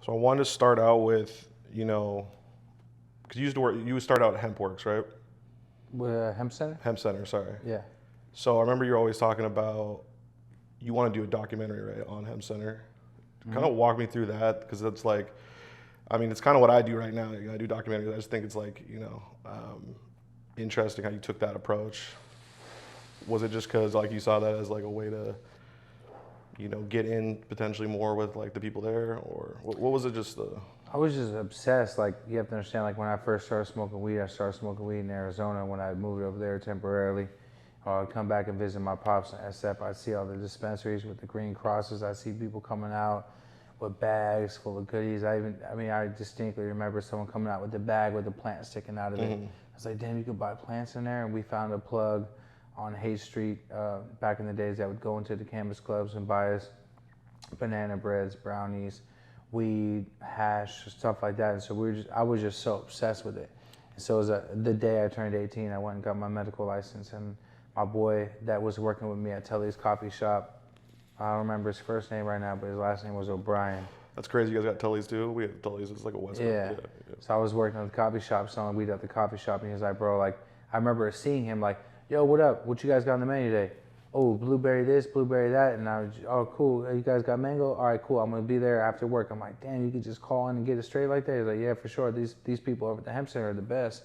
So I wanted to start out with, because you would start out at HempWorks, right? Hemp Center? Hemp Center, sorry. Yeah. So I remember you're always talking about you want to do a documentary, right, on Hemp Center. Kind of walk me through that, because it's like, I mean, it's kind of what I do right now. I do documentaries. I just think it's like, interesting how you took that approach. Was it just because like you saw that as like a way to, get in potentially more with like the people there, or what was it just the? I was just obsessed. Like, you have to understand, like when I first started smoking weed, I started smoking weed in Arizona when I moved over there temporarily. I'd come back and visit my pops in SF. I'd see all the dispensaries with the green crosses. I'd see people coming out with bags full of goodies. I distinctly remember someone coming out with the bag with the plant sticking out of it. I was like, damn, you could buy plants in there? And we found a plug on Haight Street back in the days that would go into the cannabis clubs and buy us banana breads, brownies, weed, hash, stuff like that. And so I was just so obsessed with it. And so it was the day I turned 18, I went and got my medical license, and my boy that was working with me at Tully's coffee shop, I don't remember his first name right now, but his last name was O'Brien. That's crazy. You guys got Tully's too? We have Tully's. It's like a West Coast. Yeah. So I was working at the coffee shop, selling weed at the coffee shop, and he was like, bro, like, I remember seeing him like, yo, what up? What you guys got on the menu today? Oh, blueberry this, blueberry that. And I was, oh, cool. You guys got mango? All right, cool. I'm going to be there after work. I'm like, damn, you could just call in and get it straight like that? He's like, yeah, for sure. These people over at the Hemp Center are the best.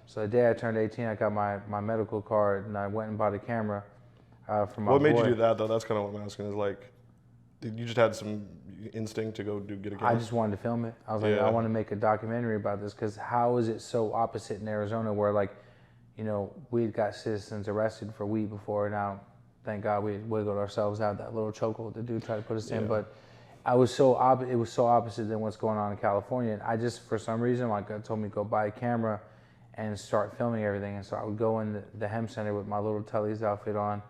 So the day I turned 18, I got my medical card, and I went and bought a camera for my boy. What made you do that, though? That's kind of what I'm asking, is like, you just had some instinct to go get a camera? I just wanted to film it. I was like, I want to make a documentary about this, because how is it so opposite in Arizona where, like, we'd got citizens arrested for weed before. Now, thank God we wiggled ourselves out that little chokehold the dude tried to put us in. But it was so opposite than what's going on in California. And I just, for some reason, like, God told me to go buy a camera and start filming everything. And so I would go in the Hemp Center with my little Tully's outfit on,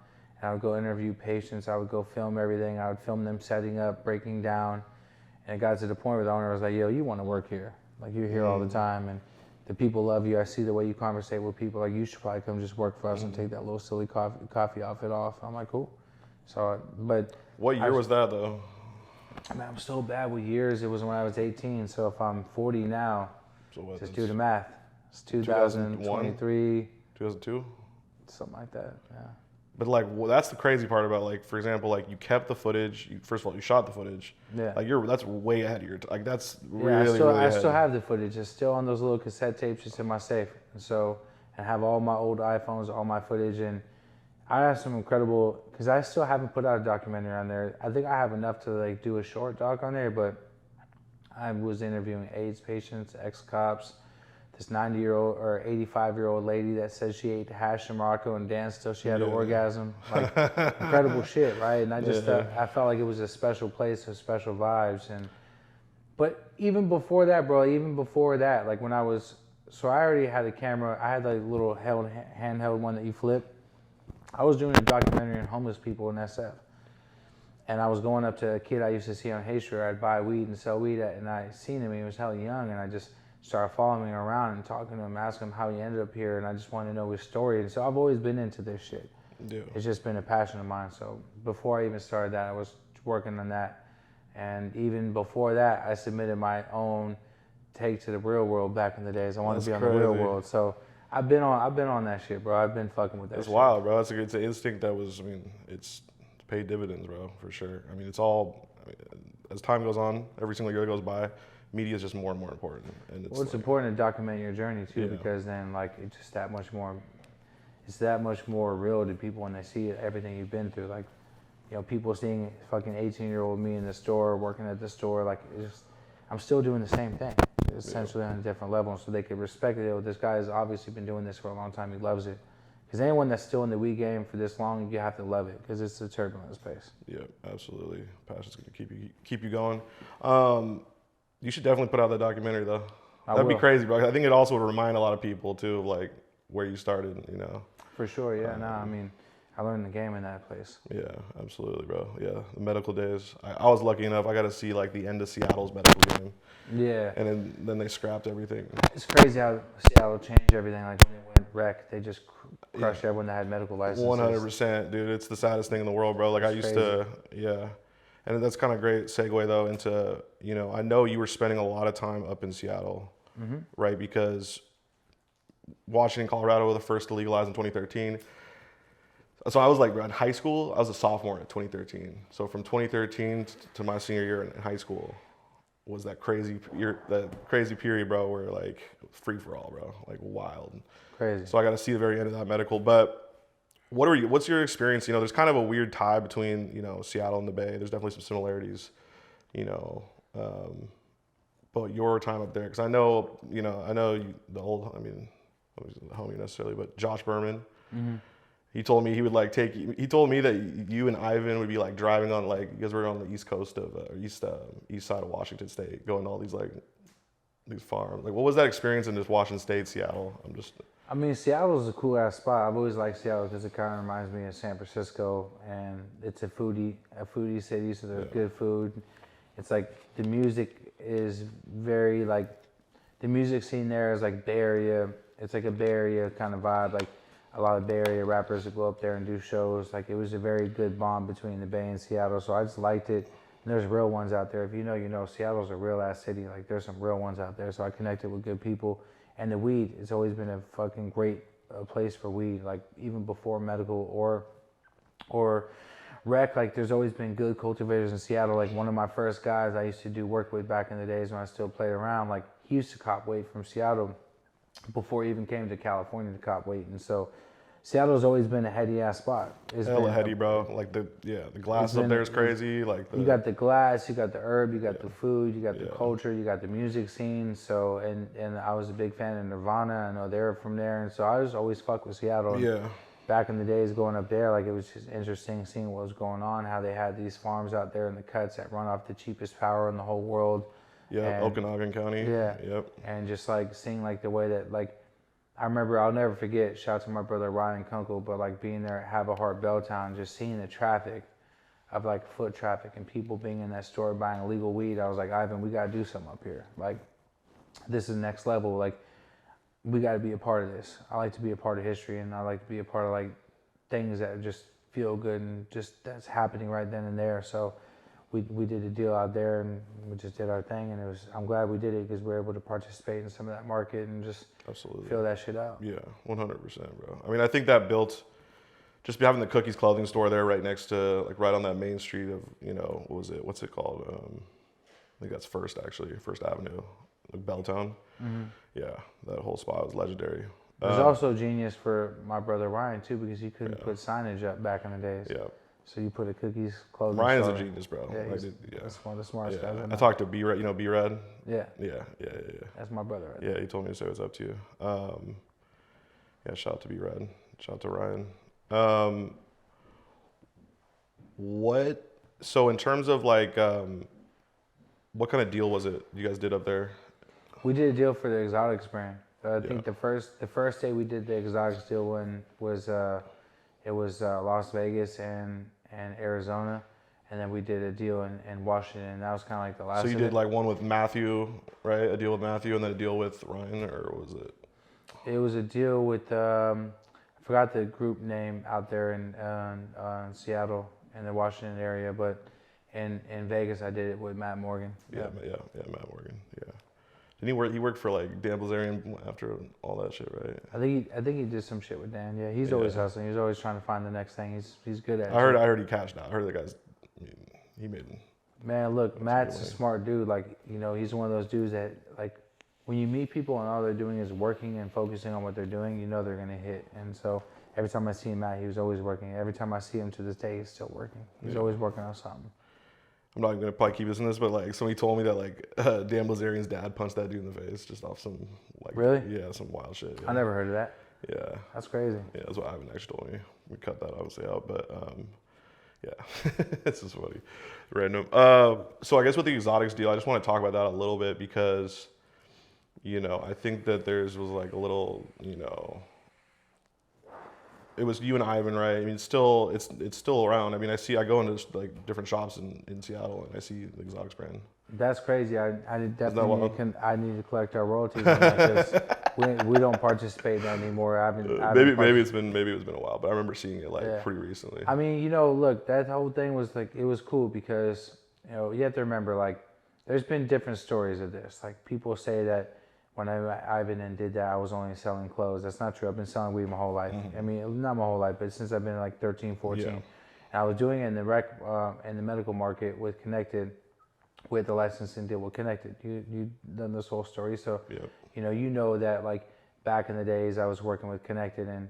and I would go interview patients. I would go film everything. I would film them setting up, breaking down. And it got to the point where the owner was like, yo, you want to work here. Like, you're here all the time. And the people love you. I see the way you conversate with people. Like, you should probably come just work for us and take that little silly coffee outfit off. I'm like, cool. So, but what year was that, though? I mean, I'm so bad with years. It was when I was 18. So if I'm 40 now, just do the math. It's 2023. 2002? Something like that, yeah. But like, well, that's the crazy part about, like, for example, like, you kept the footage. First of all, you shot the footage. Yeah. Like, that's way ahead of your like, that's really, really ahead. I still have the footage. It's still on those little cassette tapes just in my safe. And so I have all my old iPhones, all my footage, and I have some incredible, because I still haven't put out a documentary on there. I think I have enough to like do a short doc on there, but I was interviewing AIDS patients, ex-cops, this 90-year-old or 85-year-old lady that said she ate hash in Morocco and danced till she had an orgasm. Like, incredible shit, right? And I just I felt like it was a special place with special vibes. But even before that, bro, like when I already had a camera. I had like a little handheld one that you flip. I was doing a documentary on homeless people in SF. And I was going up to a kid I used to see on Haight Street. I'd buy weed and sell weed at, and I seen him. He was hella young, and I just started following him around and talking to him, asking him how he ended up here, and I just wanted to know his story. And so I've always been into this shit. Yeah. It's just been a passion of mine. So before I even started that, I was working on that. And even before that, I submitted my own take to the real world back in the days. I wanted to be on the real world. So I've been on that shit, bro. I've been fucking with that shit. It's wild, bro. It's an instinct that was, it's paid dividends, bro, for sure. It's all, as time goes on, every single year that goes by, media is just more and more important. And it's important to document your journey too, because then like it's just that much more real to people when they see everything you've been through. Like, people seeing fucking 18-year-old me in the store, working at the store, like I'm still doing the same thing, essentially on a different level, so they could respect it. This guy has obviously been doing this for a long time. He loves it. Because anyone that's still in the weed game for this long, you have to love it, because it's a turbulent space. Yeah, absolutely. Passion's going to keep you going. You should definitely put out that documentary, though. That'd be crazy, bro. I think it also would remind a lot of people, too, of, like, where you started, For sure, yeah. I learned the game in that place. Yeah, absolutely, bro. Yeah, the medical days. I was lucky enough. I got to see, like, the end of Seattle's medical game. Yeah. And then they scrapped everything. It's crazy how Seattle changed everything. Like, when it went rec, they just crushed everyone that had medical licenses. 100%, dude. It's the saddest thing in the world, bro. Like, I used to, And that's kind of great segue though into, you know, I know you were spending a lot of time up in Seattle, right? Because Washington, Colorado were the first to legalize in 2013. So I was like in high school, I was a sophomore in 2013. So from 2013 to my senior year in high school was that crazy period, bro, where like free for all, bro, like wild. Crazy. So I got to see the very end of that medical. But what's your experience? You know, there's kind of a weird tie between, you know, Seattle and the Bay. There's definitely some similarities, you know, but your time up there, because I know you, the old, I mean, I wasn't the homie necessarily, but Josh Berman, he told me he would like he told me that you and Ivan would be like driving on, like, you guys were on the east coast of, east side of Washington State, going to all these like, these farms. Like, what was that experience in just Washington State, Seattle? I mean, Seattle's a cool ass spot. I've always liked Seattle because it kind of reminds me of San Francisco, and it's a foodie city, so there's good food. It's like the music is very like, the music scene there is like Bay Area. It's like a Bay Area kind of vibe. Like a lot of Bay Area rappers that go up there and do shows. Like it was a very good bond between the Bay and Seattle. So I just liked it. And there's real ones out there. If you know, you know. Seattle's a real ass city. Like there's some real ones out there. So I connected with good people. And the weed, it's always been a fucking great place for weed. Like even before medical or rec, like there's always been good cultivators in Seattle. Like one of my first guys I used to do work with back in the days when I still played around, like he used to cop weight from Seattle before he even came to California to cop weight. And so Seattle's always been a heady ass spot. It's hella heady, bro. Like the glass up there is crazy. Like you got the glass, you got the herb, you got the food, you got the culture, you got the music scene. So and I was a big fan of Nirvana. I know they were from there, and so I was always fuck with Seattle. Yeah. Back in the days going up there, like it was just interesting seeing what was going on, how they had these farms out there in the cuts that run off the cheapest power in the whole world. Yeah, Okanagan County. Yeah. Yep. And just like seeing like the way that like, I remember, I'll never forget, shout out to my brother Ryan Kunkel, but like being there at Have a Heart Belltown, just seeing the traffic of like foot traffic and people being in that store buying illegal weed. I was like, Ivan, we got to do something up here. Like, this is next level. Like, we got to be a part of this. I like to be a part of history, and I like to be a part of like things that just feel good and just that's happening right then and there. So we did a deal out there, and we just did our thing, and I'm glad we did it because we were able to participate in some of that market and just feel that shit out. Yeah, 100%, bro. I mean, I think that built, just having the Cookies clothing store there right next to, like right on that main street of, you know, what's it called? I think that's First Avenue, like Belltown. Yeah, that whole spot was legendary. It was also genius for my brother Ryan too, because he couldn't put signage up back in the days. Yeah. So you put a Cookies clothing Ryan's store. a genius, bro. Yeah, That's one of the smartest guys I know. I talked to B-Red, you know B-Red? Yeah. Yeah. That's my brother right Yeah, he told me to say what's up to you. Yeah, shout out to B-Red. Shout out to Ryan. So in terms of like, what kind of deal was it you guys did up there? We did a deal for the exotics brand. I think the first day we did the exotics deal was Las Vegas and Arizona, and then we did a deal in Washington. And that was kind of like the last. So you did like one with Matthew, right? A deal with Matthew, and then a deal with Ryan, or was it? It was a deal with I forgot the group name out there in Seattle in the Washington area, but in Vegas I did it with Matt Morgan. Yeah, Matt Morgan. Yeah. Didn't he worked for like Dan Bilzerian after all that shit, right? I think he did some shit with Dan. Yeah, he's always hustling. He's always trying to find the next thing. He's good at it. I heard he cashed out. I heard the guy's. I mean, he made. Man, look, Matt's a smart dude. Like, you know, he's one of those dudes that like when you meet people and all they're doing is working and focusing on what they're doing, you know they're gonna hit. And so every time I see Matt, he was always working. Every time I see him to this day, he's still working. He's always working on something. I'm not gonna probably keep this in this, but like somebody told me that like Dan Bilzerian's dad punched that dude in the face just off some like some wild shit. Yeah. I never heard of that. Yeah, that's crazy. Yeah, that's what Ivan actually told me. We cut that obviously out, but yeah, it's just funny, random. So I guess with the exotics deal, I just want to talk about that a little bit because, you know, I think that theirs was like a little, you know. It was you and Ivan, right? I mean, it's still around. I mean, I go into like different shops in Seattle and I see the exotics brand. That's crazy. I definitely I need to collect our royalties on that we don't participate in that anymore. Maybe it's been a while, but I remember seeing it like pretty recently. I mean, you know, look, that whole thing was like, it was cool because, you know, you have to remember, like, there's been different stories of this. Like, people say that when Ivan and did that, I was only selling clothes. That's not true. I've been selling weed my whole life. I mean, not my whole life, but since I've been like 13, 14. And I was doing it in the medical market with Connected, with the licensing deal with Connected. You done this whole story, so you know that, like, back in the days I was working with Connected and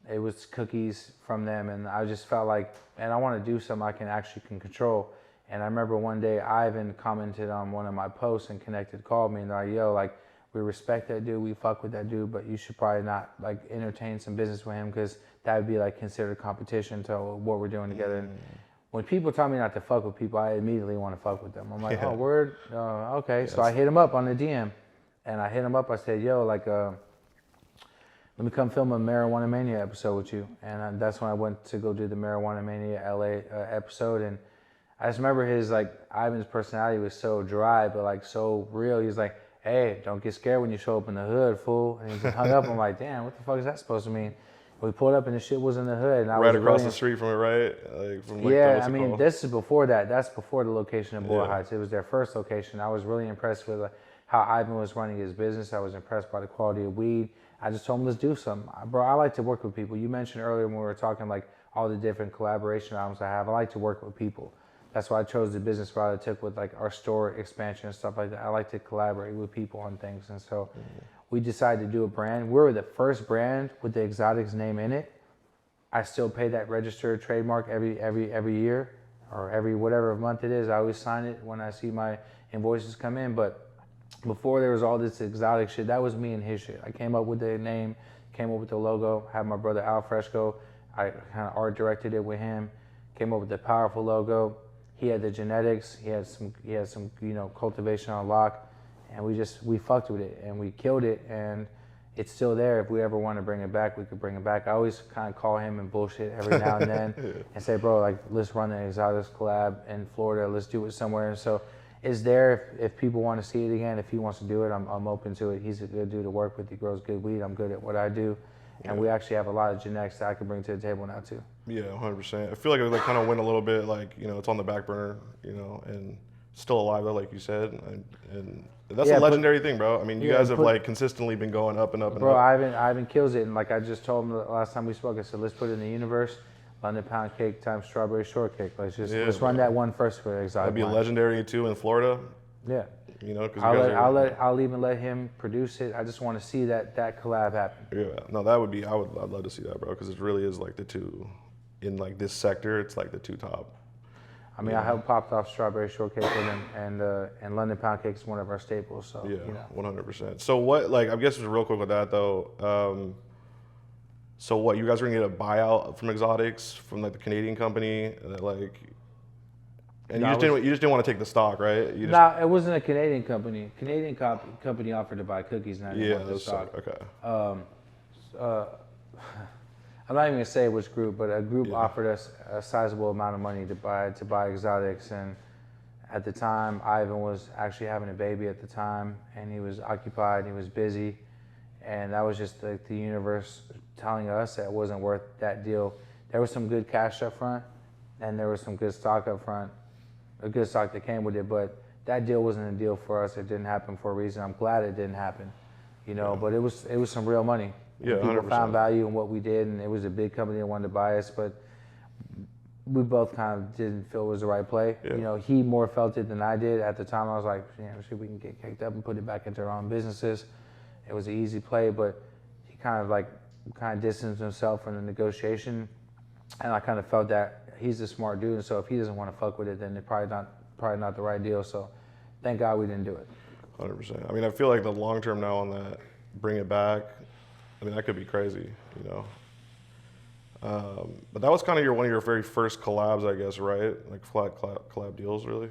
it was cookies from them, and I just felt like, man, I want to do something I can control. And I remember one day Ivan commented on one of my posts, and Connected called me and they're like, yo, like, we respect that dude, we fuck with that dude, but you should probably not, like, entertain some business with him because that would be, like, considered competition to what we're doing together. And when people tell me not to fuck with people, I immediately want to fuck with them. I'm like, oh, word? Okay. So I hit him up on the DM, and I hit him up. I said, yo, like, let me come film a Marijuana Mania episode with you. And that's when I went to go do the Marijuana Mania LA episode. And I just remember Ivan's personality was so dry, but, like, so real. He was like, hey, don't get scared when you show up in the hood, fool. And he just hung up. I'm like, damn, what the fuck is that supposed to mean? We pulled up and the shit was in the hood. And I right was across the street from it, right? Like, from, like, yeah, I mean, this is before that. That's before the location of Boyle Heights. It was their first location. I was really impressed with how Ivan was running his business. I was impressed by the quality of weed. I just told him, let's do something. Bro, I like to work with people. You mentioned earlier when we were talking, like, all the different collaboration albums I have. I like to work with people. That's why I chose the business route I took with, like, our store expansion and stuff like that. I like to collaborate with people on things. And so we decided to do a brand. We were the first brand with the Exotics name in it. I still pay that registered trademark every year or every whatever month it is. I always sign it when I see my invoices come in. But before there was all this exotic shit, that was me and his shit. I came up with the name, came up with the logo, had my brother Al Fresco. I kind of art directed it with him, came up with the powerful logo. He had the genetics, he had some, you know, cultivation on lock, and we fucked with it and we killed it, and it's still there. If we ever want to bring it back, we could bring it back. I always kind of call him and bullshit every now and then and say, bro, like, let's run an Exotics collab in Florida. Let's do it somewhere. And so it's there if people want to see it again. If he wants to do it, I'm open to it. He's a good dude to work with. He grows good weed. I'm good at what I do. And we actually have a lot of genetics that I can bring to the table now too. Yeah, 100%. I feel like it kind of went a little bit, like, you know, it's on the back burner, you know, and still alive though, like you said. And that's a legendary thing, bro. I mean, you guys have, like, consistently been going up and up and up. Bro, Ivan kills it. And, like, I just told him the last time we spoke, I said, let's put it in the universe. London pound cake times strawberry shortcake. Let's run that one first for Exotic. That'd be legendary too in Florida. Yeah. You know, because I'll even let him produce it. I just want to see that collab happen. Yeah, no, that would be. I'd love to see that, bro, because it really is, like, the two in, like, this sector. It's like the two top. I mean, I have popped off strawberry shortcake with him, and London pound cake is one of our staples. So yeah, you know. 100%. So what? Like, I guess just real quick with that though. So what? You guys are gonna get a buyout from Exotics from, like, the Canadian company, like. And you just didn't want to take the stock, right? It wasn't a Canadian company. Canadian company offered to buy cookies, and I didn't want the stock. Okay. I'm not even gonna say which group, but a group offered us a sizable amount of money to buy Exotics, and at the time, Ivan was actually having a baby at the time, and he was occupied, he was busy, and that was just like the universe telling us that it wasn't worth that deal. There was some good cash up front, and there was some good stock up front. A good stock that came with it, but that deal wasn't a deal for us. It didn't happen for a reason. I'm glad it didn't happen, you know. But it was some real money. Yeah, people 100%. Found value in what we did, and it was a big company that wanted to buy us, but we both kind of didn't feel it was the right play. Yeah. You know, he more felt it than I did at the time. I was like, shit, we can get kicked up and put it back into our own businesses. It was an easy play, but he kind of distanced himself from the negotiation, and I kind of felt that. He's a smart dude, and so if he doesn't want to fuck with it, then it's probably not the right deal. So thank God we didn't do it. 100%. I mean, I feel like the long term now on that, bring it back. I mean, that could be crazy, you know. But that was kind of one of your very first collabs, I guess, right? Like flat collab deals, really.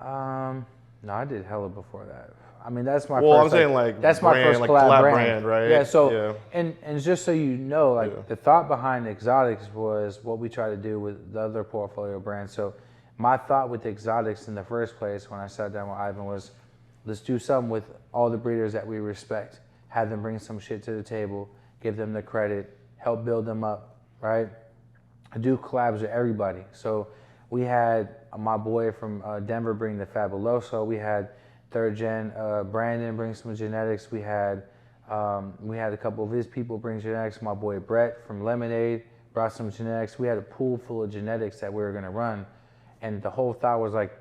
No, I did hella before that. I mean, that's my well, first. I'm saying like that's brand, my first like collab brand, right? Yeah. So and just so you know, like the thought behind Exotics was what we try to do with the other portfolio brands. So my thought with Exotics in the first place when I sat down with Ivan was, let's do something with all the breeders that we respect. have them bring some shit to the table, give them the credit, help build them up, right? I do collabs with everybody. So we had my boy from Denver bring the Fabuloso. We had third gen Brandon bring some genetics. We had a couple of his people bring genetics. My boy Brett from Lemonade brought some genetics. We had a pool full of genetics that we were gonna run. And the whole thought was like,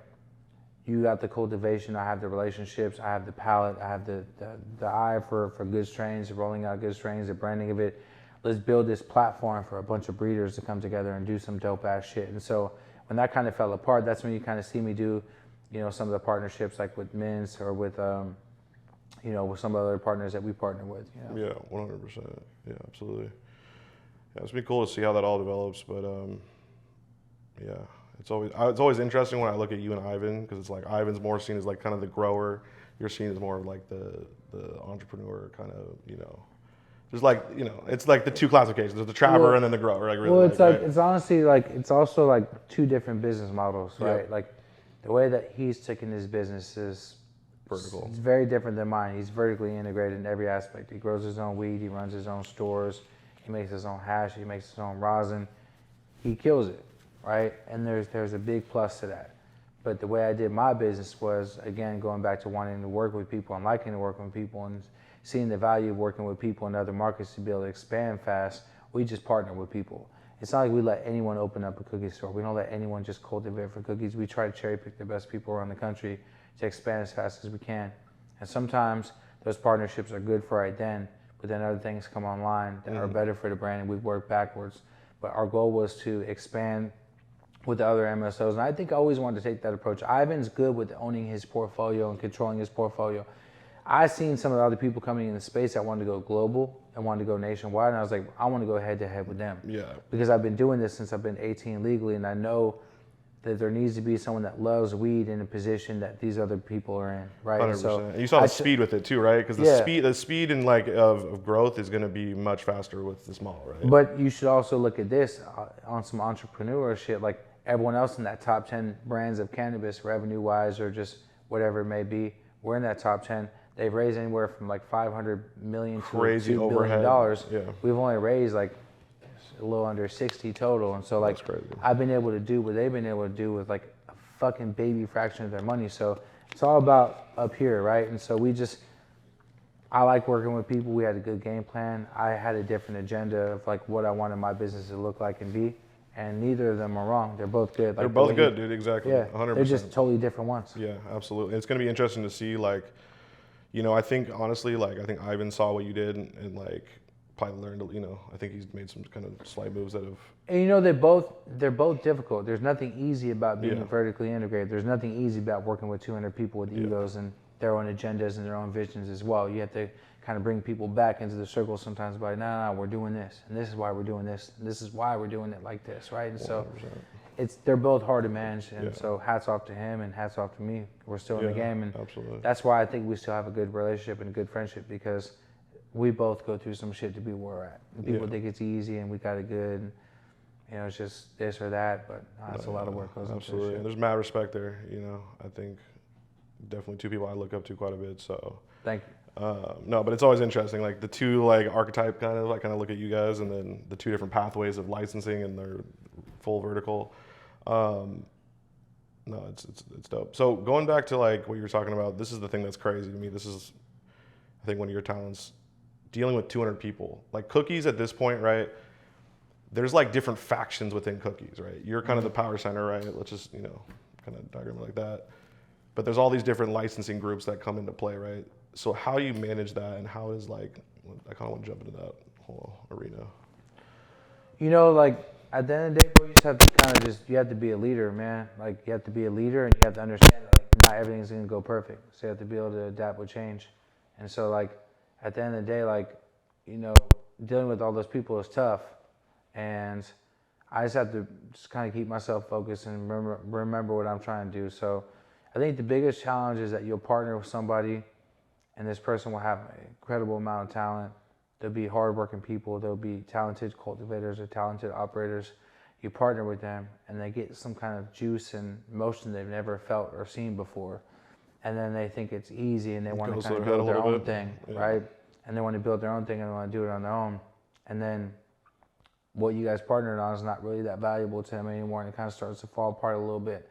you got the cultivation, I have the relationships, I have the palate, I have the eye for good strains, rolling out good strains, the branding of it. Let's build this platform for a bunch of breeders to come together and do some dope ass shit. And so when that kind of fell apart, that's when you kind of see me do, you know, some of the partnerships like with Mints or with, you know, with some of the other partners that we partner with. You know? Yeah, 100%. Yeah, absolutely. Yeah, it's been cool to see how that all develops, but yeah. It's always interesting when I look at you and Ivan, because it's like Ivan's more seen as like kind of the grower. You're seen as more of like the entrepreneur kind of, you know. There's like, you know, it's like the two classifications. There's the trapper and then the grower. Like really. Well, it's like right? it's honestly like it's also like two different business models, right? Yep. Like the way that he's taken his business is Vertical. It's very different than mine. He's vertically integrated in every aspect. He grows his own weed. He runs his own stores. He makes his own hash. He makes his own rosin. He kills it. Right, and there's a big plus to that. But the way I did my business was, again, going back to wanting to work with people and liking to work with people and seeing the value of working with people in other markets to be able to expand fast. We just partner with people. It's not like we let anyone open up a cookie store. We don't let anyone just cultivate for cookies. We try to cherry pick the best people around the country to expand as fast as we can. And sometimes those partnerships are good for right then, but then other things come online that are better for the brand, and we work backwards. But our goal was to expand with the other MSOs, and I think I always wanted to take that approach. Ivan's good with owning his portfolio and controlling his portfolio. I've seen some of the other people coming in the space that wanted to go global and wanted to go nationwide, and I was like, I want to go head to head with them. Yeah. Because I've been doing this since I've been 18 legally, and I know that there needs to be someone that loves weed in a position that these other people are in, right? 100%. So and you saw the speed with it too, right? Because the speed and like of growth is going to be much faster with the small, right? But you should also look at this on some entrepreneur shit, like everyone else in that top 10 brands of cannabis, revenue-wise or just whatever it may be, we're in that top 10. They've raised anywhere from like 500 million to $2 billion. Yeah. We've only raised like a little under 60 total, and so like I've been able to do what they've been able to do with like a fucking baby fraction of their money. So it's all about up here, right? And so I like working with people. We had a good game plan. I had a different agenda of like what I wanted my business to look like and be. And neither of them are wrong. They're both good. They're both good, dude. Exactly. Yeah, 100%. they're just totally different ones. Yeah, absolutely. It's going to be interesting to see, like, you know, I think, honestly, like, I think Ivan saw what you did and like, probably learned, you know, I think he's made some kind of slight moves that have... And, you know, they're both difficult. There's nothing easy about being vertically integrated. There's nothing easy about working with 200 people with egos and their own agendas and their own visions as well. You have to kind of bring people back into the circle sometimes by, no, we're doing this, and this is why we're doing this, and this is why we're doing it like this, right? And 100%. So they're both hard to manage, and so hats off to him and hats off to me. We're still in the game, and that's why I think we still have a good relationship and a good friendship, because we both go through some shit to be where we're at. And people think it's easy and we got it good, and, you know, it's just this or that, but it's a lot of work goes into it. Absolutely, and there's mad respect there, you know. I think definitely two people I look up to quite a bit, so. Thank you. No, but it's always interesting, like the two like archetype kind of, I kind of look at you guys, and then the two different pathways of licensing and their full vertical. No, it's dope. So going back to like what you were talking about, this is the thing that's crazy to me. This is, I think, one of your talents, dealing with 200 people. Like cookies at this point, right? There's like different factions within cookies, right? You're kind of the power center, right? Let's just, you know, kind of diagram it like that. But there's all these different licensing groups that come into play, right? So how do you manage that, and how is like, I kind of want to jump into that whole arena. You know, like at the end of the day, bro, you just have to kind of you have to be a leader, man. Like you have to be a leader, and you have to understand that like not everything's gonna go perfect. So you have to be able to adapt with change. And so like at the end of the day, like, you know, dealing with all those people is tough, and I just have to just kind of keep myself focused and remember what I'm trying to do. So I think the biggest challenge is that you'll partner with somebody, and this person will have an incredible amount of talent. They'll be hardworking people. They'll be talented cultivators or talented operators. You partner with them, and they get some kind of juice and motion they've never felt or seen before. And then they think it's easy, and they want to kind of build their own thing, right? and they want to build their own thing and they want to do it on their own. And then what you guys partnered on is not really that valuable to them anymore, and it kind of starts to fall apart a little bit.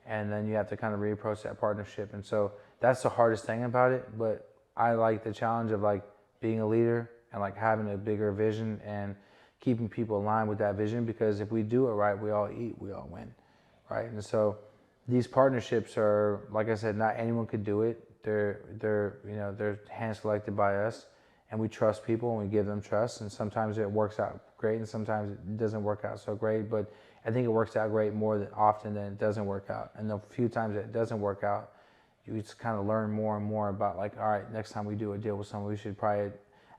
And then you have to kind of reapproach that partnership. And so that's the hardest thing about it. But I like the challenge of like being a leader and like having a bigger vision and keeping people aligned with that vision, because if we do it right, we all eat, we all win, right? And so these partnerships are, like I said, not anyone could do it. They're hand selected by us, and we trust people and we give them trust. And sometimes it works out great, and sometimes it doesn't work out so great. But I think it works out great more often than it doesn't work out. And the few times that it doesn't work out, you just kind of learn more and more about like, all right, next time we do a deal with someone, we should probably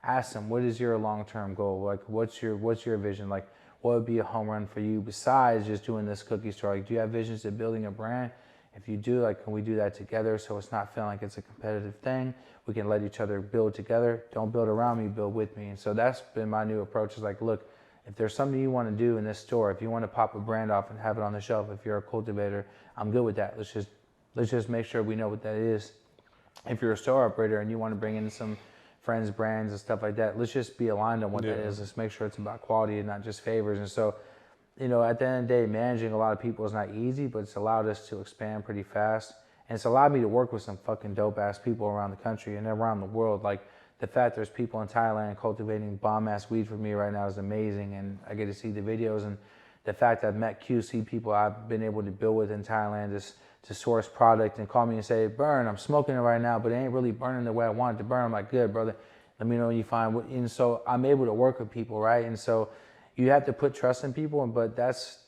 ask them, what is your long-term goal? Like, what's your vision? Like, what would be a home run for you besides just doing this cookie store? Like, do you have visions of building a brand? If you do, like, can we do that together so it's not feeling like it's a competitive thing? We can let each other build together. Don't build around me, build with me. And so that's been my new approach, is like, look, if there's something you want to do in this store, if you want to pop a brand off and have it on the shelf, if you're a cultivator, I'm good with that. Let's just make sure we know what that is. If you're a store operator and you want to bring in some friends, brands, and stuff like that, let's just be aligned on what that is. Let's make sure it's about quality and not just favors. And so, you know, at the end of the day, managing a lot of people is not easy, but it's allowed us to expand pretty fast. And it's allowed me to work with some fucking dope ass people around the country and around the world. Like, the fact there's people in Thailand cultivating bomb ass weed for me right now is amazing. And I get to see the videos, and the fact I've met QC people I've been able to build with in Thailand is to source product and call me and say, Burn, I'm smoking it right now, but it ain't really burning the way I want it to burn. I'm like, good, brother. Let me know when you find what. And so I'm able to work with people, right? And so you have to put trust in people, but that's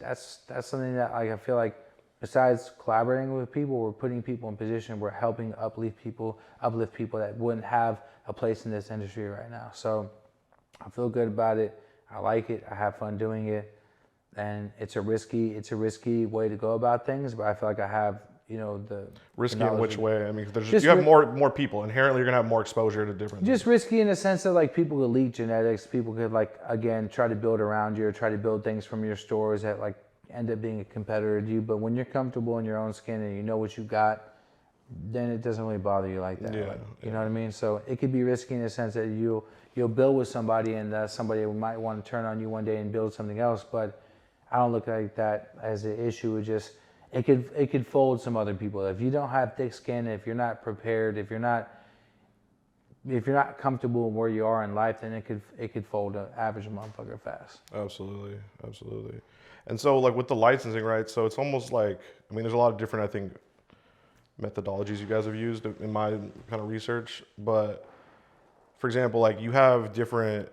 something that, like, I feel like besides collaborating with people, we're putting people in position, we're helping uplift people that wouldn't have a place in this industry right now. So I feel good about it. I like it. I have fun doing it. And it's a risky way to go about things, but I feel like I have, you know, the risky in which way? I mean, you have more people. Inherently, you're gonna have more exposure to different. Just things. Risky in the sense that, like, people could leak genetics. People could, like, again, try to build around you or try to build things from your stores that, like, end up being a competitor to you. But when you're comfortable in your own skin and you know what you got, then it doesn't really bother you like that. You know what I mean? So it could be risky in the sense that you'll build with somebody, and somebody might want to turn on you one day and build something else. But I don't look like that as an issue. It could fold some other people. If you don't have thick skin, if you're not prepared, if you're not comfortable where you are in life, then it could fold an average motherfucker fast. Absolutely. And so, like, with the licensing, right? So it's almost like, I mean, there's a lot of different, I think, methodologies you guys have used in my kind of research. But for example, like, you have different,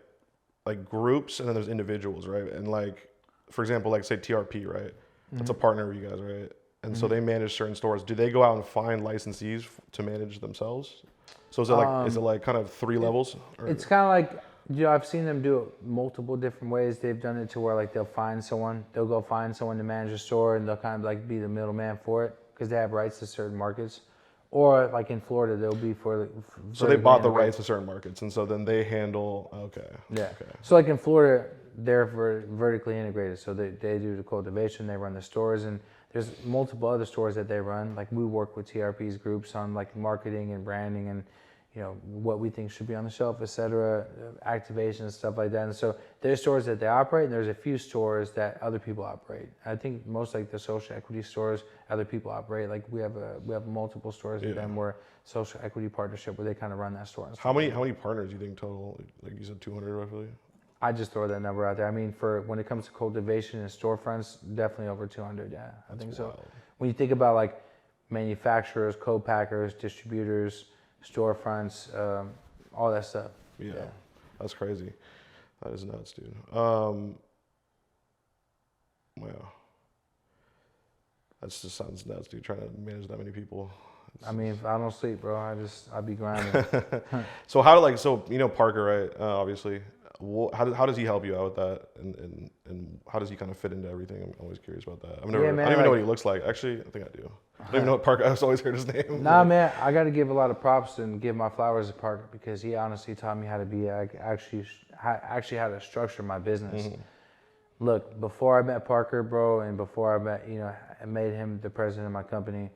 like, groups, and then there's individuals, right? And, like, for example, like, say TRP, right? That's a partner with you guys, right? And so they manage certain stores. Do they go out and find licensees to manage themselves? So is it like kind of three levels? Or? It's kind of like, you know, I've seen them do it multiple different ways. They've done it to where, like, they'll go find someone to manage a store, and they'll kind of, like, be the middleman for it because they have rights to certain markets. Or, like, in Florida, they'll be for so they bought the rights to certain markets, and so then they handle. Okay. Yeah. Okay. So, like, in Florida, they're vertically integrated. So they do the cultivation, they run the stores, and there's multiple other stores that they run. Like, we work with TRP's groups on, like, marketing and branding and, you know, what we think should be on the shelf, et cetera, activation, stuff like that. And so there's stores that they operate, and there's a few stores that other people operate. I think most, like, the social equity stores, other people operate. Like, we have multiple stores with them where social equity partnership where they kind of run that store. How many partners do you think total? Like, you said 200 roughly? I just throw that number out there. I mean, for when it comes to cultivation and storefronts, definitely over 200. Yeah, I think so. When you think about, like, manufacturers, co-packers, distributors, storefronts, all that stuff. Yeah, that's crazy. That is nuts, dude. Wow, that just sounds nuts, dude. Trying to manage that many people. I mean, if I don't sleep, bro, I'd be grinding. So you know Parker, right? Obviously. How does he help you out with that, and how does he kind of fit into everything? I'm always curious about that. I don't even know what he looks like. Actually, I think I do. I don't even know what Parker. I've always heard his name. Nah, man, I got to give a lot of props and give my flowers to Parker because he honestly taught me how to be actually how to structure my business. Mm-hmm. Look, before I met Parker, bro, and before I made him the president of my company,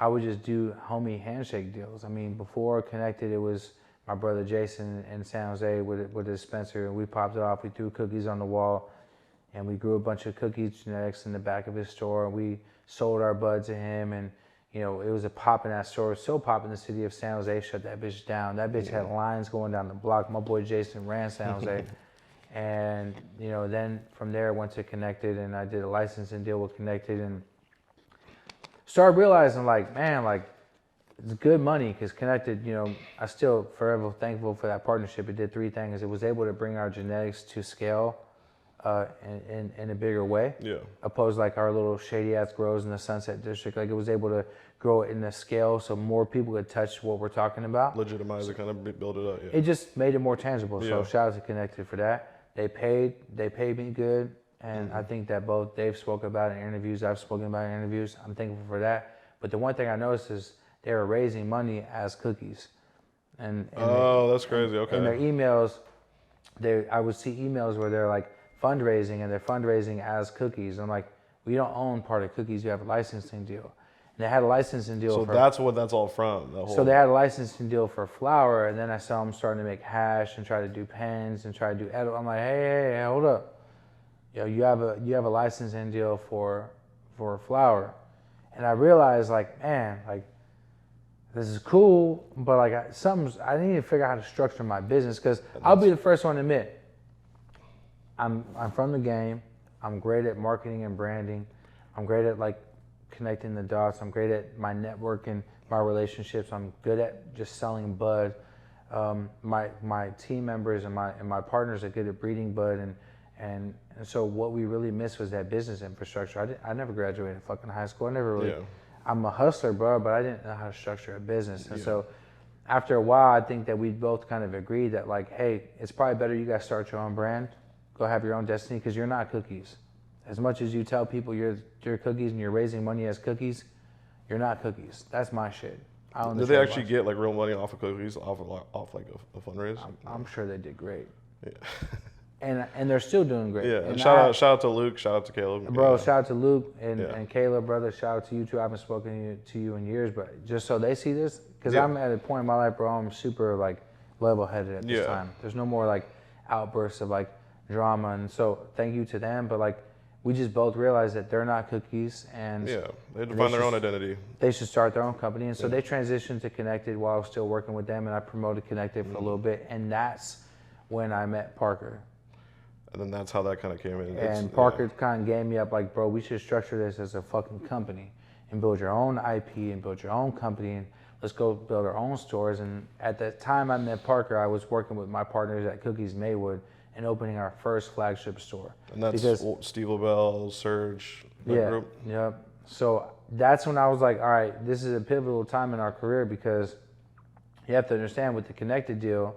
I would just do homie handshake deals. I mean, before Connected, it was my brother Jason in San Jose with a dispenser, and we popped it off. We threw cookies on the wall, and we grew a bunch of cookies genetics in the back of his store. We sold our bud to him, and you know, it was a pop in that store. It was so pop in the city of San Jose, shut that bitch down. That bitch had lines going down the block. My boy Jason ran San Jose. And, you know, then from there I went to Connected, and I did a licensing deal with Connected, and started realizing, like, man, like, it's good money, because Connected, you know, I still forever thankful for that partnership. It did three things. It was able to bring our genetics to scale in a bigger way. Yeah. Opposed like our little shady ass grows in the Sunset District. Like, it was able to grow it in the scale so more people could touch what we're talking about. Legitimize it, kind of build it up. Yeah. It just made it more tangible. So shout out to Connected for that. They paid me good. And I think that both they've spoken about in interviews, I've spoken about in interviews. I'm thankful for that. But the one thing I noticed is they were raising money as cookies. And that's crazy. Okay. In their emails, I would see emails where they're like fundraising, and they're fundraising as cookies. I'm like, we don't own part of cookies. You have a licensing deal. And they had a licensing deal. So that's what that's all from. So they had a licensing deal for flour, and then I saw them starting to make hash and try to do pens and try to do edible. I'm like, hey, hold up. Yo, you have a licensing deal for flour. And I realized, like, man, like, this is cool, but like I need to figure out how to structure my business, because I'll be the first one to admit, I'm from the game. I'm great at marketing and branding. I'm great at like connecting the dots. I'm great at my networking, my relationships. I'm good at just selling bud. My team members and my partners are good at breeding bud, and so what we really missed was that business infrastructure. I never graduated fucking high school. I never really. Yeah. I'm a hustler, bro, but I didn't know how to structure a business. And so after a while, I think that we both kind of agreed that, like, hey, it's probably better you guys start your own brand, go have your own destiny, because you're not cookies. As much as you tell people you're cookies and you're raising money as cookies, you're not cookies. That's my shit. Did they actually get like real money off of cookies, off like a fundraise? I'm sure they did great. Yeah. And they're still doing great. Yeah, and shout out to Luke, shout out to Caleb. Bro, shout out to Luke and Caleb, brother. Shout out to you too. I haven't spoken to you in years, but just so they see this, because I'm at a point in my life, bro, I'm super like level-headed at this time. There's no more like outbursts of like drama, and so thank you to them. But like, we just both realized that they're not cookies, and they had to find their own identity. They should start their own company, and so they transitioned to Connected while I was still working with them, and I promoted Connected for a little bit, and that's when I met Parker. And then that's how that kind of came in. And Parker kind of gave me up, like, bro, we should structure this as a fucking company and build your own IP and build your own company, and let's go build our own stores. And at the time I met Parker, I was working with my partners at Cookies Maywood and opening our first flagship store. And that's Steve LaBelle, Serge, that group? Yeah. So that's when I was like, all right, this is a pivotal time in our career, because you have to understand, with the Connected deal,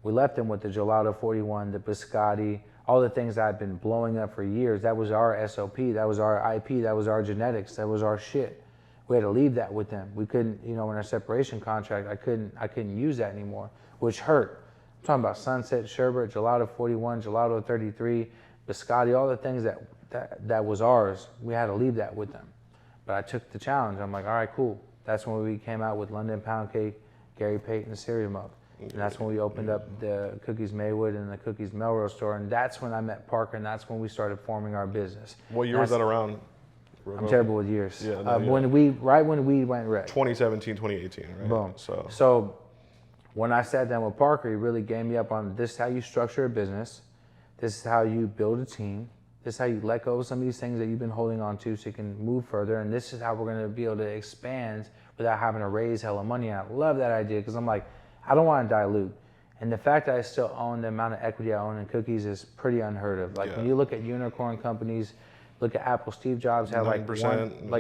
we left them with the Gelato 41, the Biscotti, all the things that had been blowing up for years. That was our SOP, that was our IP, that was our genetics, that was our shit. We had to leave that with them. We couldn't, in our separation contract, I couldn't use that anymore, which hurt. I'm talking about Sunset, Sherbet, Gelato 41, Gelato 33, Biscotti, all the things that was ours. We had to leave that with them. But I took the challenge. I'm like, all right, cool. That's when we came out with London Pound Cake, Gary Payton, Cereal Milk. And that's when we opened up the Cookies Maywood and the Cookies Melrose store. And that's when I met Parker, and that's when we started forming our business. What year was that around? I'm terrible with years. Yeah, when we went red. 2017, 2018, right? Boom. So when I sat down with Parker, he really gave me up on, this is how you structure a business. This is how you build a team. This is how you let go of some of these things that you've been holding on to so you can move further. And this is how we're going to be able to expand without having to raise hella money. And I love that idea, because I'm like, I don't want to dilute. And the fact that I still own the amount of equity I own in Cookies is pretty unheard of. Like, when you look at unicorn companies, look at Apple, Steve Jobs had like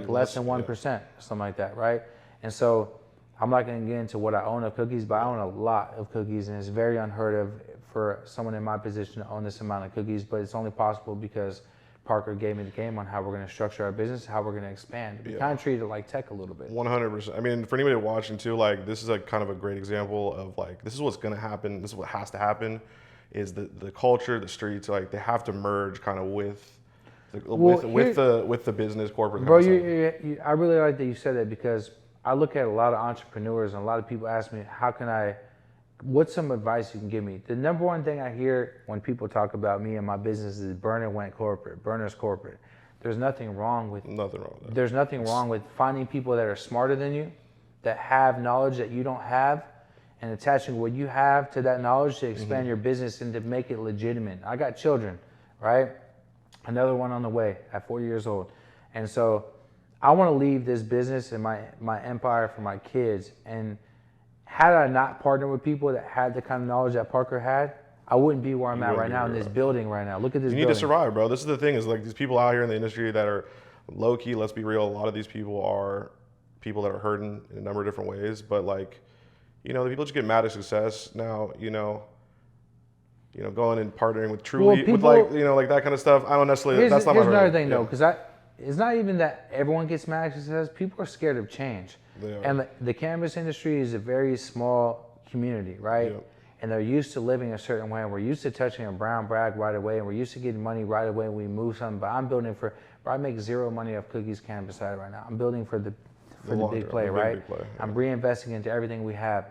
less than 1%, something like that, right? And so I'm not going to get into what I own of Cookies, but I own a lot of Cookies, and it's very unheard of for someone in my position to own this amount of Cookies, but it's only possible because Parker gave me the game on how we're going to structure our business, how we're going to expand. We kind of treat it like tech a little bit. 100%. I mean, for anybody watching too, like, this is a kind of a great example of like, this is what's going to happen. This is what has to happen, is the culture, the streets, like, they have to merge kind of with the business corporate. Bro, I really like that you said that, because I look at a lot of entrepreneurs and a lot of people ask me, how can I what's some advice you can give me? The number one thing I hear when people talk about me and my business is Berner went corporate. Berner's corporate. There's nothing wrong with that. There's nothing wrong with finding people that are smarter than you, that have knowledge that you don't have, and attaching what you have to that knowledge to expand your business and to make it legitimate. I got children, right? Another one on the way at 40 years old. And so I want to leave this business and my empire for my kids. And had I not partnered with people that had the kind of knowledge that Parker had, I wouldn't be where I'm at right now in this building right now. Look at this building. You need to survive, bro. This is the thing, is like these people out here in the industry that are low key, let's be real, a lot of these people are people that are hurting in a number of different ways. But like, you know, the people just get mad at success now, you know, going and partnering with Truly, with like, you know, like that kind of stuff. I don't necessarily, that's not my Here's another thing though, because it's not even that everyone gets mad at success. People are scared of change. And the cannabis industry is a very small community, right? Yep. And they're used to living a certain way. And we're used to touching a brown bag right away. And we're used to getting money right away when we move something. But I'm building bro, I make zero money off Cookies Cannabis side right now. I'm building for the big play, right? Big play, yeah. I'm reinvesting into everything we have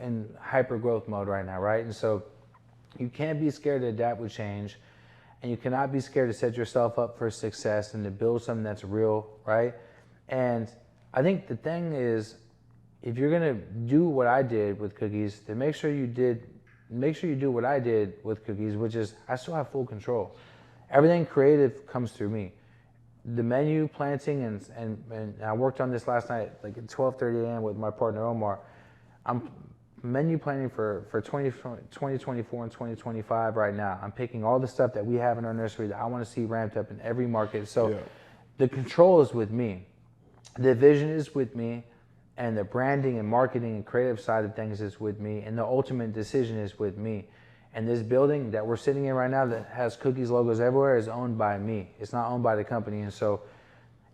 in hyper growth mode right now, right? And so you can't be scared to adapt with change. And you cannot be scared to set yourself up for success and to build something that's real, right? And I think the thing is, if you're gonna do what I did with Cookies, then make sure you do what I did with Cookies, which is I still have full control. Everything creative comes through me. The menu planting and I worked on this last night, like at 12:30 a.m. with my partner Omar. I'm menu planning for 2024 and 2025 right now. I'm picking all the stuff that we have in our nursery that I want to see ramped up in every market. So the control is with me. The vision is with me, and the branding and marketing and creative side of things is with me, and the ultimate decision is with me. And this building that we're sitting in right now that has Cookies logos everywhere is owned by me. It's not owned by the company. And so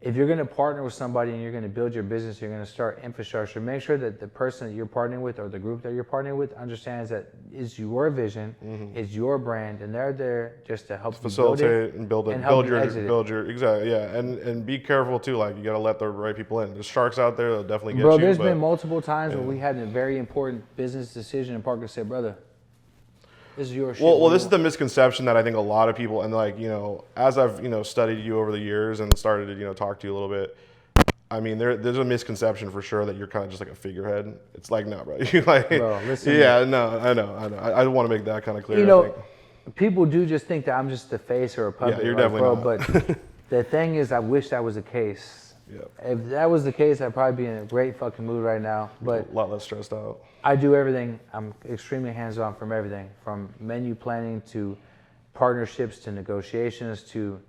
if you're going to partner with somebody and you're going to build your business, you're going to start infrastructure, make sure that the person that you're partnering with or the group that you're partnering with understands that it's your vision, it's your brand, and they're there just to help facilitate and build your exactly, yeah. And be careful too, like you got to let the right people in. There's sharks out there, they'll definitely get you. Bro, there's been multiple times when we had a very important business decision and Parker said, brother, this is your shit. Well, this is the misconception that I think a lot of people, and like, you know, as I've, you know, studied you over the years and started to, you know, talk to you a little bit, I mean, there's a misconception for sure that you're kind of just like a figurehead. It's like, no, bro. You like, bro, listen. Yeah, no, I know. I want to make that kind of clear. You know, people do just think that I'm just the face or a puppet. Yeah, you're definitely not. But the thing is, I wish that was the case. Yep. If that was the case, I'd probably be in a great fucking mood right now. But a lot less stressed out. I do everything. I'm extremely hands-on from everything, from menu planning to partnerships to negotiations to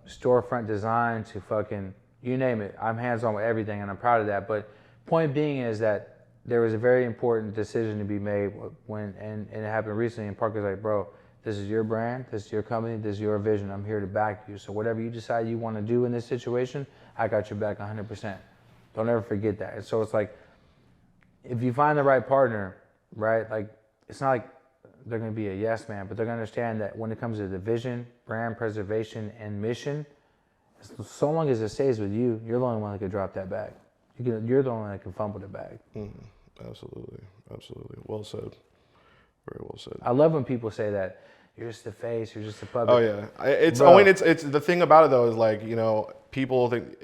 storefront design to fucking you name it. I'm hands-on with everything, and I'm proud of that. But point being is that there was a very important decision to be made and it happened recently. And Parker's like, bro, this is your brand, this is your company, this is your vision. I'm here to back you. So whatever you decide you want to do in this situation, I got your back 100%. Don't ever forget that. And so it's like, if you find the right partner, right, like it's not like they're going to be a yes man, but they're going to understand that when it comes to the vision, brand preservation, and mission, so long as it stays with you, you're the only one that can drop that bag. You're the only one that can fumble the bag. Absolutely. Well said. Very well said. I love when people say that. You're just the face, you're just a puppet. Oh yeah. It's the thing about it though is like, you know, people think,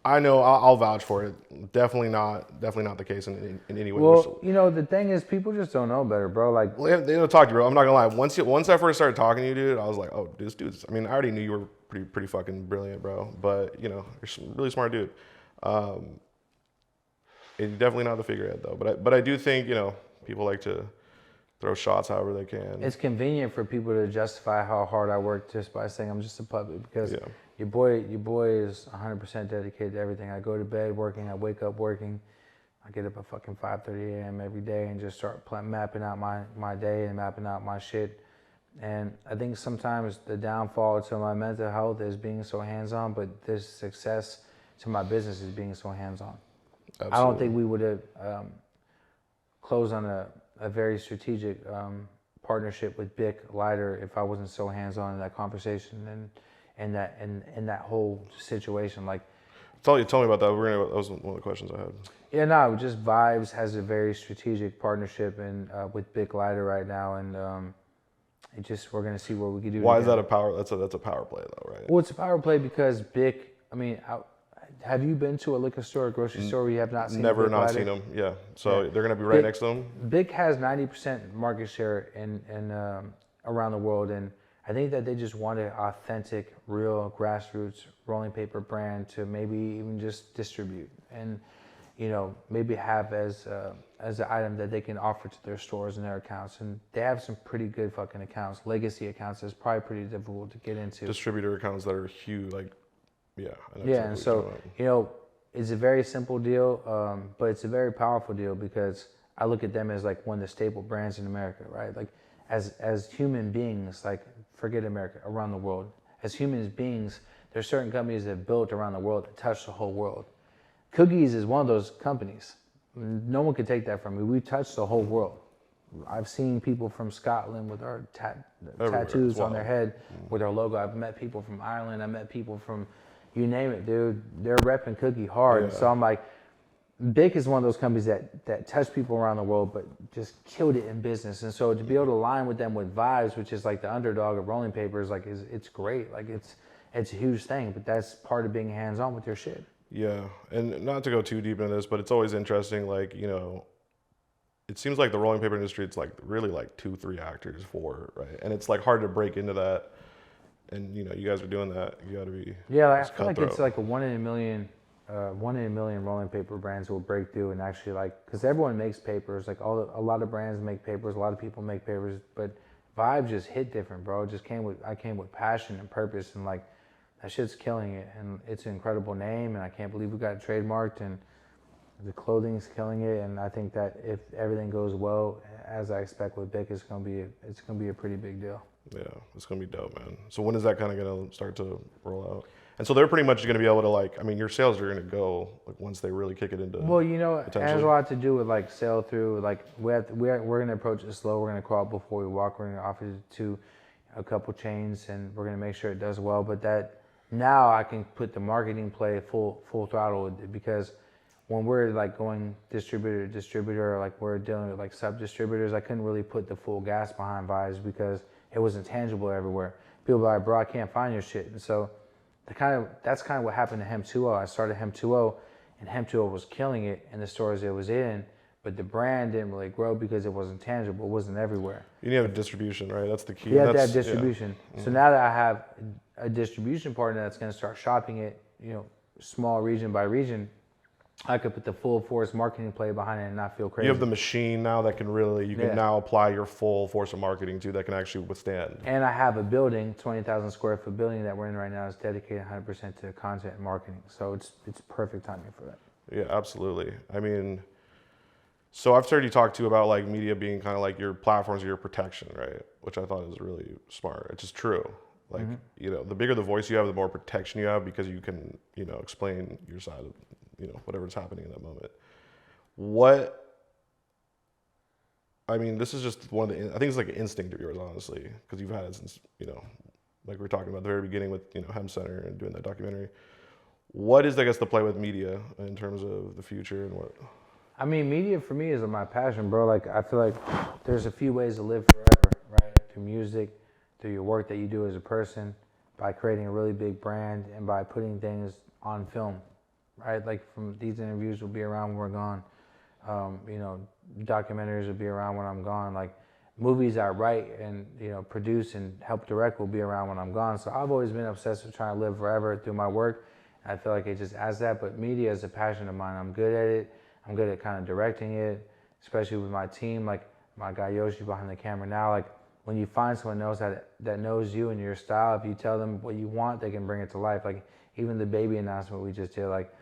I know I'll vouch for it. Definitely not the case in any way. Well, you know, the thing is, people just don't know better, bro. Like, they don't talk to you, bro. I'm not gonna lie. Once I first started talking to you, dude, I was like, oh, this dude's. I mean, I already knew you were pretty fucking brilliant, bro. But you know, you're a really smart dude. It's definitely not the figurehead though. But I do think, you know, people like to throw shots however they can. It's convenient for people to justify how hard I work just by saying I'm just a puppet because. Yeah. Your boy is 100% dedicated to everything. I go to bed working, I wake up working. I get up at fucking 5:30 a.m. every day and just start mapping out my day and mapping out my shit. And I think sometimes the downfall to my mental health is being so hands-on, but this success to my business is being so hands-on. Absolutely. I don't think we would have closed on a very strategic partnership with Bic Lighter if I wasn't so hands-on in that conversation and that whole situation. Like, Tell me about that. That was one of the questions I had. Yeah, no, just Vibes has a very strategic partnership and with Big Lighter right now, and we're gonna see what we can do. Why is that a power? That's a power play though, right? Well, it's a power play because Big. I mean, have you been to a liquor store, or grocery store where you have not seen? Never Big not Lighter? seen them. Yeah, so they're gonna be right next to them. Big has 90% market share in around the world, and I think that they just want an authentic, real grassroots rolling paper brand to maybe even just distribute and, you know, maybe have as an item that they can offer to their stores and their accounts. And they have some pretty good fucking accounts, legacy accounts. That's probably pretty difficult to get into. Distributor accounts that are huge, like, yeah. Yeah, and so, you know, it's a very simple deal, but it's a very powerful deal because I look at them as like one of the staple brands in America, right? Like as human beings, like forget America, around the world. As human beings, there's certain companies that have built around the world that touch the whole world. Cookies is one of those companies. No one could take that from me. We touch the whole world. I've seen people from Scotland with our tattoos on their head with our logo. I've met people from Ireland. I met people from, you name it, dude. They're repping Cookie hard. Yeah. So I'm like, Bic is one of those companies that touch people around the world, but just killed it in business. And so to be able to align with them with Vibes, which is like the underdog of rolling papers, like it's great. Like it's a huge thing, but that's part of being hands-on with your shit. Yeah, and not to go too deep into this, but it's always interesting, like, you know, it seems like the rolling paper industry, it's like really like 2-3 actors, 4, right? And it's like hard to break into that. And, you know, you guys are doing that. You got to be. Yeah, like, I feel like it's like a 1 in a million rolling paper brands will break through and actually like, because everyone makes papers, like a lot of brands make papers, a lot of people make papers, but Vibe just hit different, bro. It just I came with passion and purpose, and like that shit's killing it, and it's an incredible name, and I can't believe we got it trademarked, and the clothing's killing it, and I think that if everything goes well, as I expect with Bic, it's gonna be a pretty big deal. Yeah, it's gonna be dope, man. So when is that kind of gonna start to roll out? And so they're pretty much gonna be able to like, I mean, your sales are gonna go like once they really kick it into. Well, you know, it has a lot to do with like sell through. Like we're gonna approach it slow. We're gonna crawl before we walk. We're gonna offer it to a couple chains, and we're gonna make sure it does well. But that now I can put the marketing play full throttle with it, because when we're like going distributor to distributor, or like we're dealing with like sub distributors, I couldn't really put the full gas behind Vibes because it wasn't tangible everywhere. People were like, bro, I can't find your shit. And so that's kind of what happened to Hem 2.0. I started Hem 2.0, and Hem 2.0 was killing it in the stores it was in, but the brand didn't really grow because it wasn't tangible. It wasn't everywhere. You need to have distribution, right? That's the key. You have to have distribution. Yeah. So now that I have a distribution partner that's going to start shopping it, you know, small region by region, I could put the full force marketing play behind it and not feel crazy. You have the machine now that can really, you can now apply your full force of marketing to that can actually withstand. And I have a building, 20,000 square foot building that we're in right now is dedicated 100% to content and marketing. So it's perfect timing for that. Yeah, absolutely. I mean, so I've heard you talk too about like media being kind of like your platforms or your protection, right? Which I thought is really smart. It's just true. Like, you know, the bigger the voice you have, the more protection you have, because you can, you know, explain your side of, you know, whatever's happening in that moment. I mean, this is just one of the, I think it's like an instinct of yours, honestly, because you've had it since, you know, like we were talking about at the very beginning with, you know, Hem Center and doing that documentary. What is, I guess, the play with media in terms of the future and what? I mean, media for me is my passion, bro. Like, I feel like there's a few ways to live forever, right? Through music, through your work that you do as a person, by creating a really big brand, and by putting things on film. Right, like from these interviews will be around when we're gone. You know, documentaries will be around when I'm gone. Like movies I write and, you know, produce and help direct will be around when I'm gone. So I've always been obsessed with trying to live forever through my work. And I feel like it just adds that. But media is a passion of mine. I'm good at it. I'm good at kind of directing it, especially with my team. Like my guy Yoshi behind the camera now. Like when you find someone else that knows you and your style, if you tell them what you want, they can bring it to life. Like even the baby announcement we just did, like.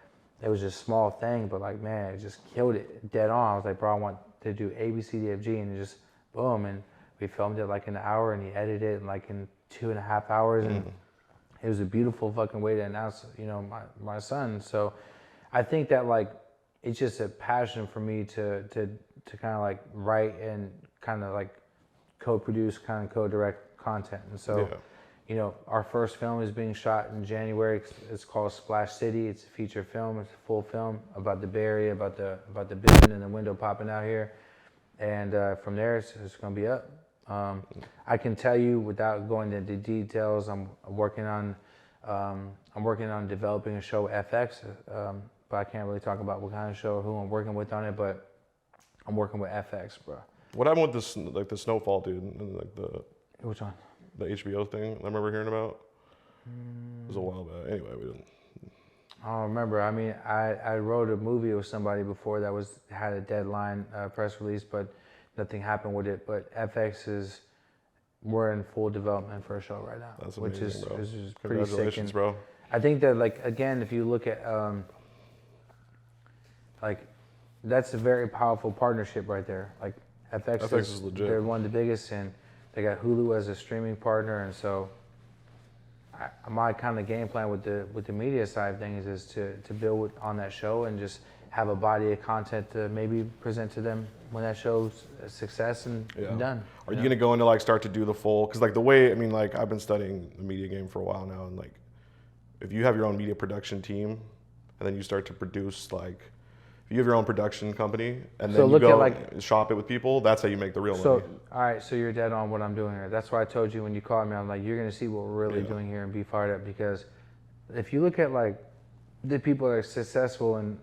It was just a small thing, but like, man, it just killed it dead on. I was like, bro, I want to do A, B, C, D, F, G, and it just boom. And we filmed it like in an hour, and he edited it in like in 2.5 hours. And it was a beautiful fucking way to announce, you know, my son. So I think that like, it's just a passion for me to kind of like write and kind of like co-produce, kind of co-direct content. And so, You know, our first film is being shot in January. It's called Splash City. It's a feature film. It's a full film about the Bay Area, about the building and the window popping out here. And from there, it's going to be up. I can tell you without going into details. I'm working on developing a show with FX, but I can't really talk about what kind of show or who I'm working with on it. But I'm working with FX, bro. What happened with this, like the Snowfall dude, and like Which one? the HBO thing? I remember hearing about. It was a while back. Anyway, we didn't. I don't remember. I mean, I wrote a movie with somebody before that had a deadline press release, but nothing happened with it. But we're in full development for a show right now, That's amazing, which is bro. pretty sick. Congratulations, bro. I think that, like, again, if you look at like, that's a very powerful partnership right there. Like FX is legit. They're one of the biggest, and they got Hulu as a streaming partner, and so my kind of game plan with the media side of things is to build on that show and just have a body of content to maybe present to them when that show's a success and done. Are you gonna go into like start to do the full? Because like the way, I mean, like I've been studying the media game for a while now, and like if you have your own media production team and then you start to produce, like if you have your own production company and then you go shop it with people, that's how you make the real money. So, all right, so you're dead on what I'm doing here. That's why I told you when you called me, I'm like, you're gonna see what we're really doing here and be fired up, because if you look at like the people that are successful in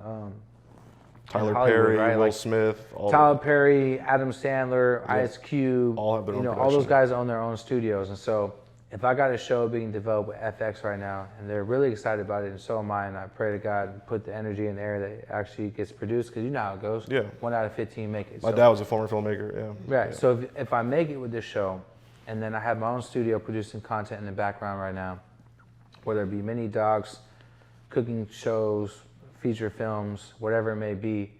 Tyler Hollywood, Perry, right? Will Like Smith, Tyler Perry, Adam Sandler, Ice Cube, all have their own all those production. guys own their own studios. And so if I got a show being developed with FX right now and they're really excited about it, and so am I, and I pray to God and put the energy in the air that it actually gets produced, because you know how it goes. Yeah. 1 out of 15 make it. My dad was a former filmmaker, Right. Yeah. So if I make it with this show, and then I have my own studio producing content in the background right now, whether it be mini docs, cooking shows, feature films, whatever it may be,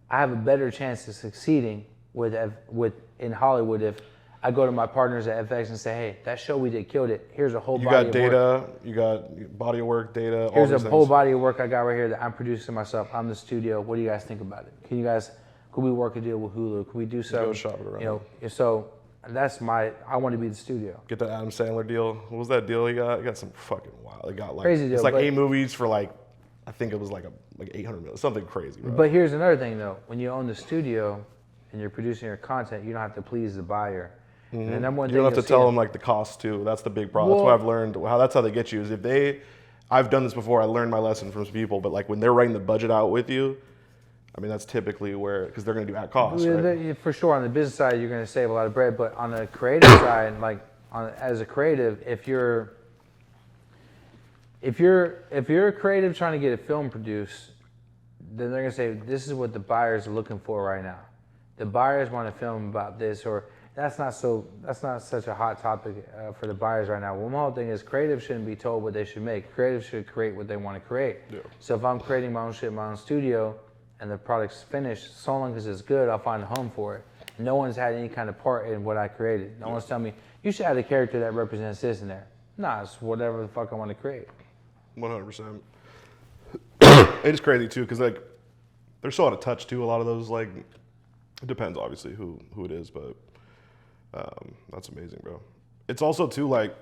I have a better chance of succeeding in Hollywood if I go to my partners at FX and say, hey, that show we did killed it. Here's a whole body of work. You got data, you got body of work, data, Here's all a these whole things. body of work I got right here that I'm producing myself. I'm the studio. What do you guys think about it? Could we work a deal with Hulu? Could we do something? Go shop it around. You know, so I want to be the studio. Get that Adam Sandler deal. What was that deal he got? He got some fucking wild. He got like Crazy deal, it's like but- 8 movies for like, I think it was like 800 million, something crazy, bro. But here's another thing though. When you own the studio and you're producing your content, you don't have to please the buyer. And the number one You thing don't have you'll to see tell in- them like the cost too. That's the big problem. That's what I've learned. That's how they get you. Is I've done this before. I learned my lesson from some people. But like when they're writing the budget out with you, I mean that's typically where, because they're going to do at cost, right? For sure, on the business side, you're going to save a lot of bread. But on the creative side, like as a creative, if you're a creative trying to get a film produced, then they're going to say, this is what the buyers are looking for right now. The buyers want a film about this, or that's not such a hot topic for the buyers right now. Well, my whole thing is creative shouldn't be told what they should make. Creative should create what they want to create. Yeah. So if I'm creating my own shit in my own studio and the product's finished, so long as it's good, I'll find a home for it. No one's had any kind of part in what I created. No one's telling me, you should add a character that represents this in there. Nah, it's whatever the fuck I want to create. 100%. It's crazy too, because like they're so out of touch too. A lot of those, like, it depends obviously who it is, but that's amazing, bro. It's also too like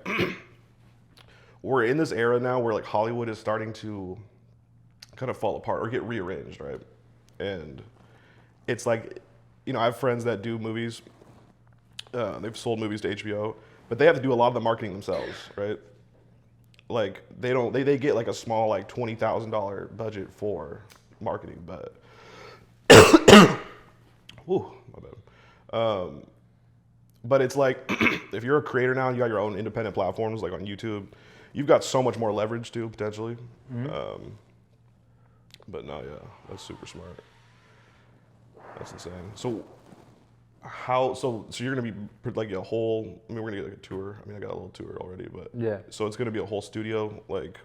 we're in this era now where like Hollywood is starting to kind of fall apart or get rearranged, right? And it's like, you know, I have friends that do movies. They've sold movies to HBO, but they have to do a lot of the marketing themselves, right? Like they get like a small like $20,000 budget for marketing, but whew, my bad. But it's like if you're a creator now and you got your own independent platforms like on YouTube, you've got so much more leverage too potentially. But no, yeah, that's super smart. That's insane. So you're gonna be like a whole, I mean, we're gonna get like a tour. I mean, I got a little tour already, but Yeah. So it's gonna be a whole studio, like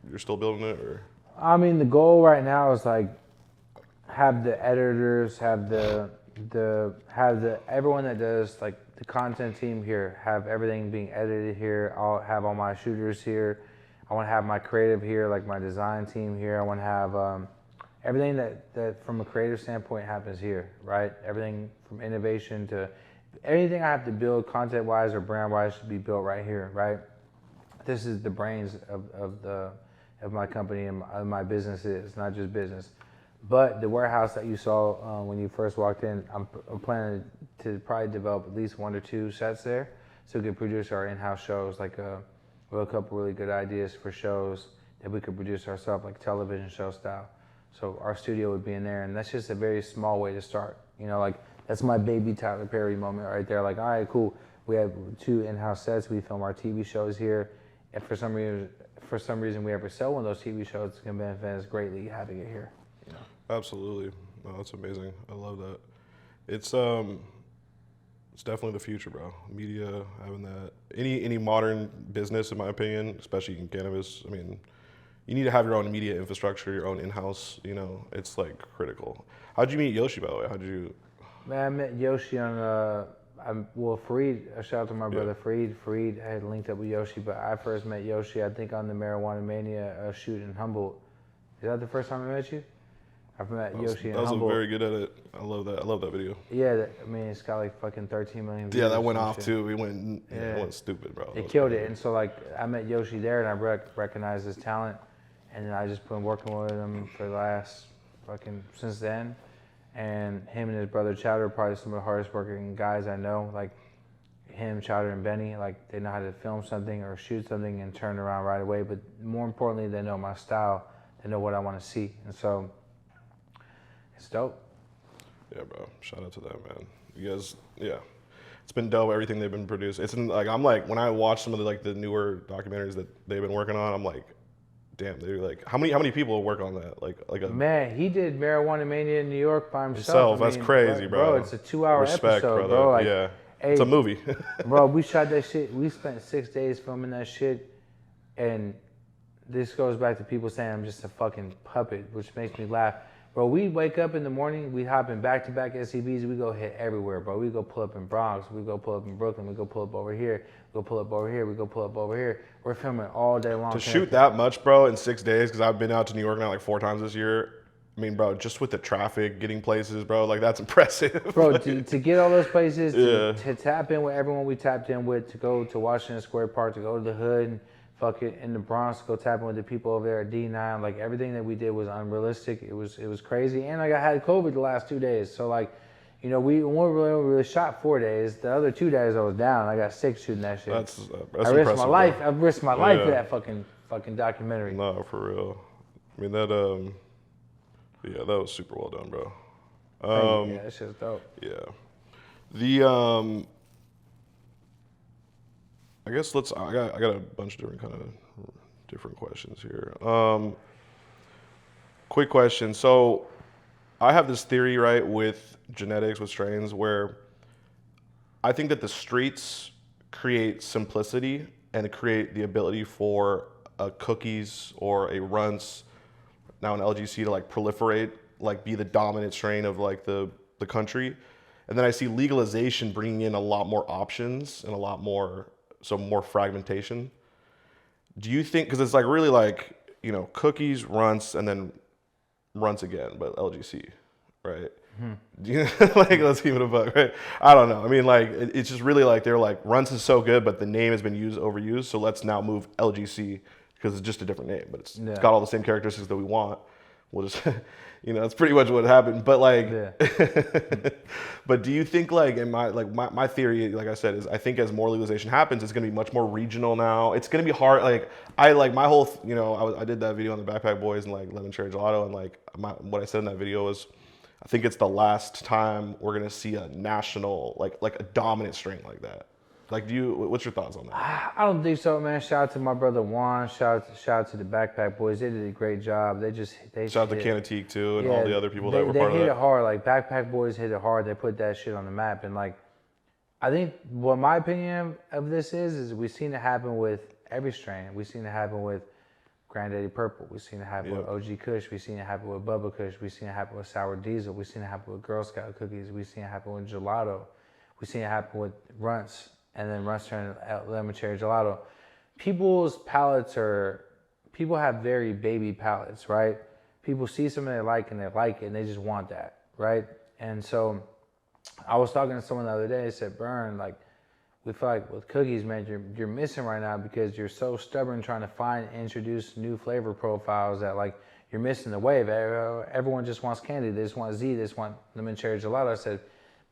you're still building it, or? I mean, the goal right now is like have the editors, have everyone that does like the content team here, have everything being edited here. I'll have all my shooters here. I want to have my creative here, like my design team here. I want to have everything that from a creative standpoint happens here, right? Everything from innovation to anything I have to build content-wise or brand-wise should be built right here, right? this is the brains of my company and my business is not just business. But the warehouse that you saw when you first walked in, I'm planning to probably develop at least 1 or 2 sets there, so we can produce our in-house shows. Like we have a couple really good ideas for shows that we could produce ourselves, like television show style. So our studio would be in there, and that's just a very small way to start. You know, like that's my baby Tyler Perry moment right there. Like, all right, cool. We have 2 in-house sets. We film our TV shows here. If for some reason we ever sell one of those TV shows, it's gonna benefit us greatly having it here. You know? Absolutely. No, that's amazing. I love that. It's definitely the future, bro. Media, having that. Any modern business, in my opinion, especially in cannabis, I mean, you need to have your own media infrastructure, your own in-house, you know, it's like critical. How'd you meet Yoshi, by the way? How'd you? Man, I met Yoshi on, Fareed, a shout out to my brother Fareed. Fareed had linked up with Yoshi, but I first met Yoshi, I think, on the Marijuana Mania shoot in Humboldt. Is that the first time I met you? I've met Yoshi in Humboldt. That was very good at it. I love that. I love that video. Yeah, I mean, it's got like fucking 13 million views. Yeah, that went off too. It went stupid, bro. It killed it. And so like, I met Yoshi there and I recognized his talent. And then I just been working with him for the last since then. And him and his brother Chowder are probably some of the hardest working guys I know. Like him, Chowder, and Benny, like they know how to film something or shoot something and turn around right away. But more importantly, they know my style. They know what I want to see. And so it's dope. Yeah, bro. Shout out to that, man. You guys, yeah. It's been dope, everything they've been produced. It's like, I'm like, when I watch some of the newer documentaries that they've been working on, I'm like, damn, they're like, how many people work on that? Man, he did Marijuana Mania in New York by himself. That's crazy, bro. It's a 2-hour episode, brother. bro. Like, yeah, hey, it's a movie. Bro, we shot that shit. We spent 6 days filming that shit, and this goes back to people saying I'm just a fucking puppet, which makes me laugh. Bro, we wake up in the morning, we hop in back-to-back SUVs, we go hit everywhere, bro. We go pull up in Bronx, we go pull up in Brooklyn, we go pull up over here, we go pull up over here, we go pull up over here. We're filming all day long. To shoot that much, bro, in 6 days, because I've been out to New York now like 4 times this year. I mean, bro, just with the traffic, getting places, bro, like that's impressive. Bro, like, to get all those places, to tap in with everyone we tapped in with, to go to Washington Square Park, to go to the hood, and fuck it, in the Bronx, go tap in with the people over there at D9. Like everything that we did was unrealistic. It was crazy. And like I had COVID the last 2 days. So like, you know, we really shot 4 days. The other 2 days I was down. I got sick shooting that shit. That's I risked my life. I risked my life for that fucking documentary. No, for real. I mean that yeah, that was super well done, bro. Yeah, that shit's dope. Yeah. The I guess I got a bunch of different questions here. Quick question. So I have this theory, right, with genetics, with strains, where I think that the streets create simplicity and create the ability for a cookies or a runts, now an LGC, to like proliferate, like be the dominant strain of like the country. And then I see legalization bringing in a lot more options and a lot more, so more fragmentation. Do you think, because it's like really like, you know, cookies, runts, and then runts again, but LGC, right? Do you, like, let's keep it a buck, right? I don't know. I mean, like, it's just really like, they're like, runts is so good, but the name has been overused, so let's now move LGC because it's just a different name, but it's got all the same characteristics that we want. We'll just, you know, that's pretty much what happened. But like, but do you think like, my theory, like I said, is I think as more legalization happens, it's going to be much more regional now. It's going to be hard. Like my whole, you know, I did that video on the Backpack Boys and like Lemon Cherry Gelato, and like what I said in that video was, I think it's the last time we're going to see a national, like a dominant strain like that. Like, what's your thoughts on that? I don't think so, man. Shout out to my brother Juan. Shout out to the Backpack Boys. They did a great job. Shout out to Canatique too, and all the other people that were part of that. They hit it hard. Like Backpack Boys hit it hard. They put that shit on the map. And like, I think what my opinion of this is we've seen it happen with every strain. We've seen it happen with Granddaddy Purple. We've seen it happen with OG Kush. We've seen it happen with Bubba Kush. We've seen it happen with Sour Diesel. We've seen it happen with Girl Scout cookies. We've seen it happen with Gelato. We've seen it happen with Runts. And then Runts turn Lemon Cherry Gelato. People have very baby palates, right? People see something they like and they just want that, right? And so I was talking to someone the other day, I said, Bern, like, we feel like with cookies, man, you're missing right now because you're so stubborn trying to find and introduce new flavor profiles that like you're missing the wave. Everyone just wants candy. They just want Z. They just want lemon cherry gelato. I said,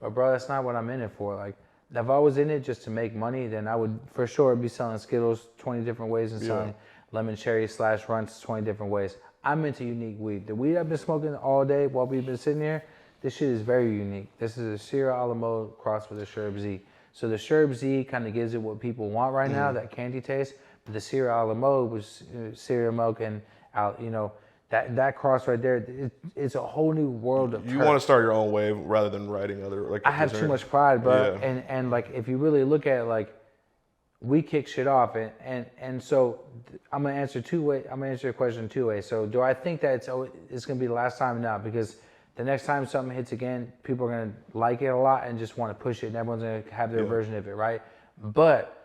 but bro, that's not what I'm in it for. Like, if I was in it just to make money, then I would for sure be selling Skittles 20 different ways and selling lemon cherry / runts 20 different ways. I'm into unique weed. The weed I've been smoking all day while we've been sitting here, this shit is very unique. This is a Sierra a la mode crossed with a Sherb Z. So the Sherb Z kind of gives it what people want right now, that candy taste. But the Sierra a la mode was cereal milk and, you know, that cross right there, it's a whole new world of You terps. want to start your own wave rather than writing other like. I have too much pride, bro. Yeah. And like if you really look at it, like we kick shit off, and so I'm gonna answer I'm gonna answer your question two ways. So do I think that it's gonna be the last time? No, because the next time something hits again, people are gonna like it a lot and just want to push it, and everyone's gonna have their version of it, right? But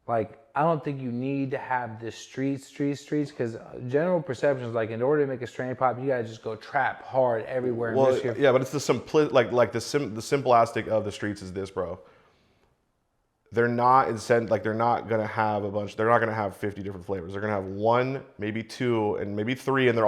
like, I don't think you need to have the streets, because general perception is like, in order to make a strain pop, you gotta just go trap hard everywhere. And Well, yeah, but it's the the simplistic of the streets is this, bro. They're not they're not gonna have they're not gonna have 50 different flavors. They're gonna have one, maybe two, and maybe three, and they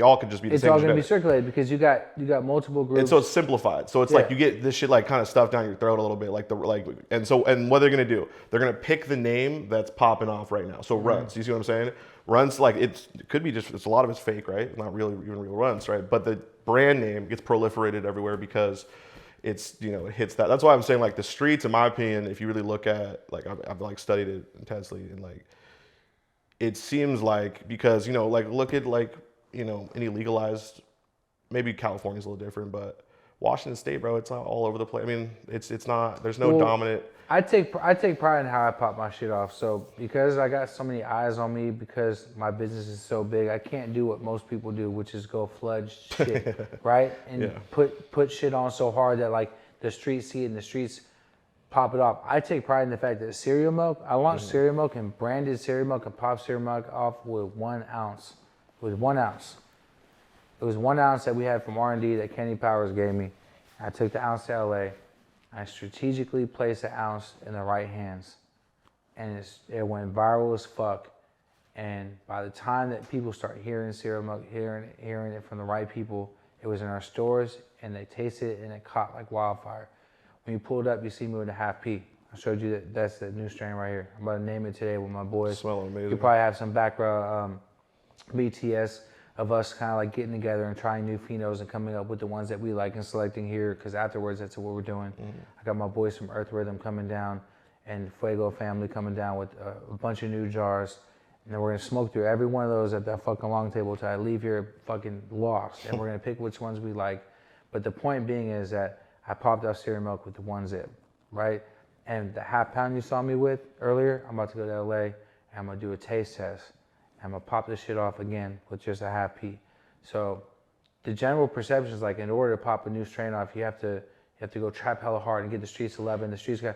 all could just be the same. It's all gonna be circulated because you got multiple groups. And so it's simplified. So it's like you get this shit like kind of stuffed down your throat a little bit, and what they're gonna do? They're gonna pick the name that's popping off right now. So runs, you see what I'm saying? Runs, like it could be it's a lot of it's fake, right? It's not really even real runs, right? But the brand name gets proliferated everywhere because it's, you know, it hits that. That's why I'm saying, like, the streets, in my opinion, if you really look at, like, I've like studied it intensely, and like, it seems like, because, you know, like, look at, like, you know, any legalized, maybe California's a little different, but Washington State, bro, it's not all over the place. I mean, it's not, there's no dominant. I take pride in how I pop my shit off. So because I got so many eyes on me, because my business is so big, I can't do what most people do, which is go flood shit, right? And put shit on so hard that like the streets see it and the streets pop it off. I take pride in the fact that cereal milk, I launched cereal milk and branded cereal milk and popped cereal milk off with 1 ounce. With 1 ounce. It was 1 ounce that we had from R&D that Kenny Powers gave me. I took the ounce to LA. I strategically placed the ounce in the right hands, and it went viral as fuck. And by the time that people start hearing cereal milk, hearing it from the right people, it was in our stores, and they tasted it, and it caught like wildfire. When you pull it up, you see me with a half P. I showed you that's the new strain right here. I'm about to name it today with my boys. Smelling amazing. You probably have some background BTS of us kind of like getting together and trying new phenos and coming up with the ones that we like and selecting here, because afterwards that's what we're doing. I got my boys from Earth Rhythm coming down and Fuego family coming down with a bunch of new jars, and then we're gonna smoke through every one of those at that fucking long table till I leave here fucking lost, and we're gonna pick which ones we like. But the point being is that I popped off cereal milk with the 1-zip, right? And the half pound you saw me with earlier, I'm about to go to LA and I'm gonna do a taste test. I'm gonna pop this shit off again with just a half P. So the general perception is like, in order to pop a new strain off, you have to go trap hella hard and get the streets 11. The streets got,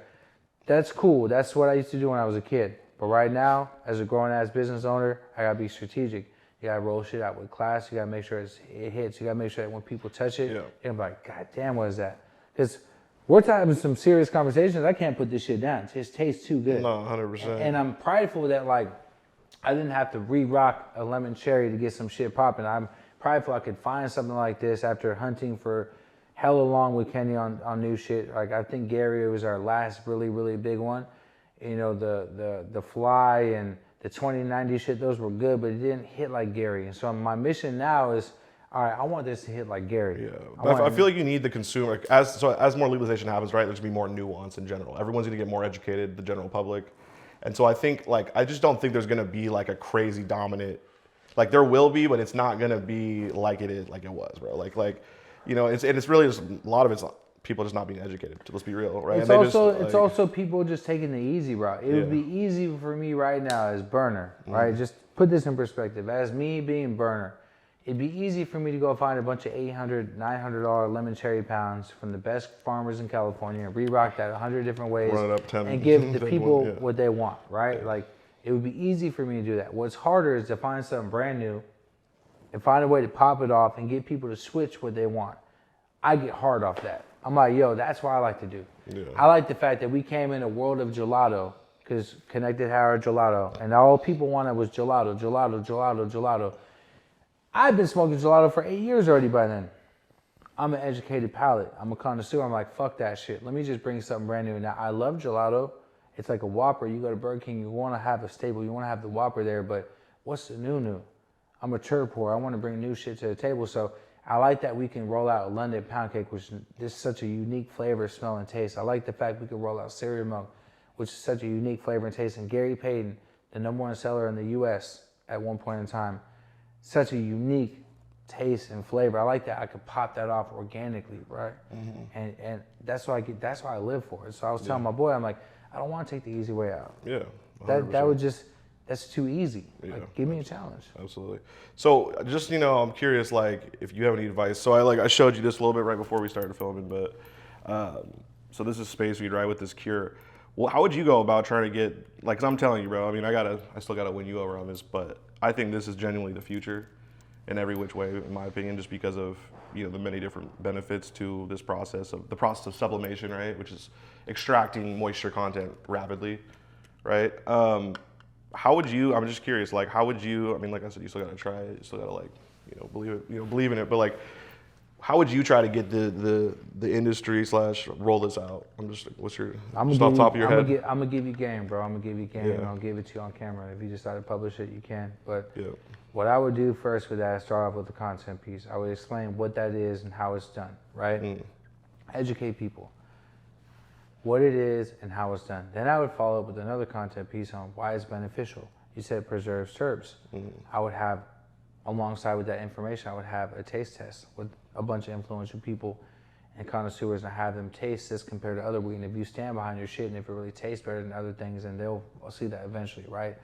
that's cool. That's what I used to do when I was a kid. But right now, as a grown ass business owner, I gotta be strategic. You gotta roll shit out with class. You gotta make sure it hits. You gotta make sure that when people touch it, they're like, God damn, what is that? Because we're having some serious conversations. I can't put this shit down. It just tastes too good. No, 100%. And I'm prideful that like, I didn't have to re-rock a lemon cherry to get some shit popping. I'm prideful I could find something like this after hunting for hella long with Kenny on new shit. Like, I think Gary was our last really, really big one. You know, the Fly and the 2090 shit, those were good, but it didn't hit like Gary. And so my mission now is, all right, I want this to hit like Gary. Yeah, but I feel like you need the consumer, as more legalization happens, right, there's gonna be more nuance in general. Everyone's gonna get more educated, the general public. And so I think, like, I just don't think there's gonna be like a crazy dominant, like there will be, but it's not gonna be like it was, bro. Like, you know, it's really just a lot of it's people just not being educated. Let's be real, right? It's also people just taking the easy route. It would be easy for me right now as Berner, right? Just put this in perspective. As me being Berner, it'd be easy for me to go find a bunch of $800, $900 lemon cherry pounds from the best farmers in California and re-rock that 100 different ways and give the people what they want, right? Like, it would be easy for me to do that. What's harder is to find something brand new and find a way to pop it off and get people to switch what they want. I get hard off that. I'm like, yo, that's what I like to do. Yeah. I like the fact that we came in a world of gelato, because Connected Howard gelato, and all people wanted was gelato, gelato, gelato, gelato. I've been smoking gelato for 8 years already by then. I'm an educated palate. I'm a connoisseur. I'm like, fuck that shit. Let me just bring something brand new. Now, I love gelato. It's like a Whopper. You go to Burger King, you want to have a staple. You want to have the Whopper there, but what's the new? I'm a turpor. I want to bring new shit to the table. So I like that we can roll out a London pound cake, which is such a unique flavor, smell, and taste. I like the fact we can roll out cereal milk, which is such a unique flavor and taste. And Gary Payton, the #1 seller in the U.S. at one point in time, such a unique taste and flavor. I like that I could pop that off organically, right? And that's why I live for it. So I was telling my boy, I'm like, I don't want to take the easy way out. Yeah. That's too easy. Yeah. Like, give me a challenge. Absolutely. So just, I'm curious, like, if you have any advice. So I showed you this a little bit right before we started filming, but so this is Space Weed, right, with this cure. Well, how would you go about trying to get, like, 'cause I'm telling you, bro, I mean, I still gotta win you over on this, but I think this is genuinely the future in every which way, in my opinion, just because of, the many different benefits to this process of sublimation, right, which is extracting moisture content rapidly, right? How would you, I'm just curious, like, how would you, I mean, like I said, you still gotta try it, you still gotta, like, believe in it, but, like, how would you try to get the industry / roll this out? I'm just, what's your, just off the top of your head? I'm gonna give you game, bro. I'm gonna give you game, Yeah. and I'll give it to you on camera. If you decide to publish it, you can. But Yeah. what I would do first with that is start off with the content piece. I would explain what that is and how it's done, right? Educate people. What it is and how it's done. Then I would follow up with another content piece on why it's beneficial. You said preserves terps. I would have, alongside with that information, I would have a taste test with a bunch of influential people and connoisseurs and have them taste this compared to other weed. And if you stand behind your shit and if it really tastes better than other things, then they'll see that eventually, right?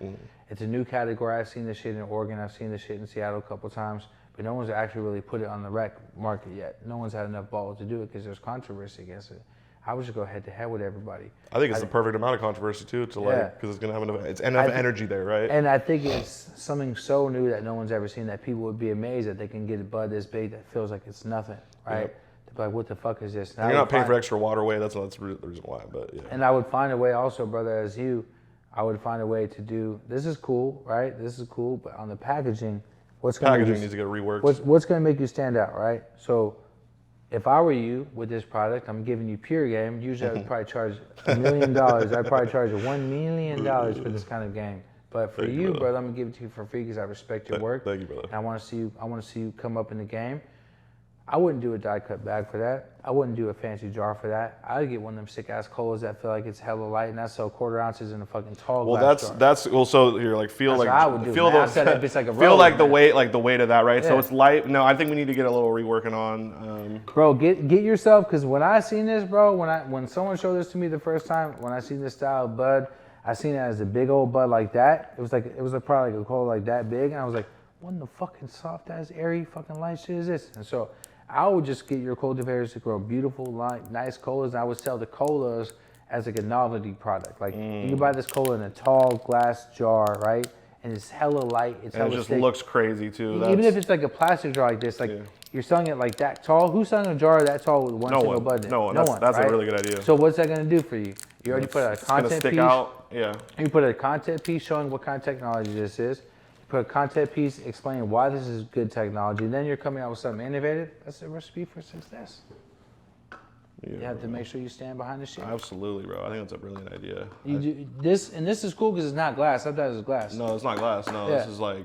It's a new category. I've seen this shit in Oregon. I've seen this shit in Seattle a couple times, but no one's actually really put it on the rec market yet. No one's had enough balls to do it because there's controversy against it. I would just go head to head with everybody. I think it's the perfect amount of controversy too, because it's gonna have enough energy there, right? And I think it's something so new that no one's ever seen that people would be amazed that they can get a bud this big that feels like it's nothing, right? Yep. They'd be like, what the fuck is this? You're not paying for extra waterway. That's the reason why. But yeah. And I would find a way also, brother, as you, I would find a way to do. This is cool, right? This is cool, but on the packaging, packaging needs to get reworked. What's going to make you stand out, right? So, if I were you with this product, I'm giving you pure game. Usually, I would probably charge $1 million. I'd probably charge you $1 million for this kind of game. But for you, brother, I'm gonna give it to you for free because I respect your work. Thank you, brother. And I want to see you come up in the game. I wouldn't do a die cut bag for that. I wouldn't do a fancy jar for that. I'd get one of them sick ass colas that feel like it's hella light, and that's so 1/4 ounces in a fucking tall glass jar. That's also you're like feel That's like what I would do, feel man. I the said if it's like a feel road, like the man. weight of that, right? So Yeah. it's light. No, I think we need to get a little reworking on. Bro, get yourself, because when I seen this, bro, when someone showed this to me the first time, when I seen this style of bud, I seen it as a big old bud like that. It was like probably like a cola like that big, and I was like, what in the fucking soft ass airy fucking light shit is this? And so I would just get your cultivators to grow beautiful, light, nice colas, and I would sell the colas as like a novelty product. Like you can buy this cola in a tall glass jar, right? And it's hella light. It's and hella it just thick. looks crazy too. Even if it's like a plastic jar like this, like you're selling it like that tall. Who's selling a jar that tall with one single bud in it? No one. That's right? a really good idea. So what's that going to do for you? You already put a It's gonna content stick piece. out. Yeah. You put a content piece showing what kind of technology this is. You put a content piece explaining why this is good technology. And then you're coming out with something innovative. That's the recipe for success. Yeah, You have to make sure you stand behind the shit. Absolutely, bro. I think that's a brilliant idea. You do this, and this is cool because it's not glass. I thought it was glass. No, it's not glass. No, Yeah. this is like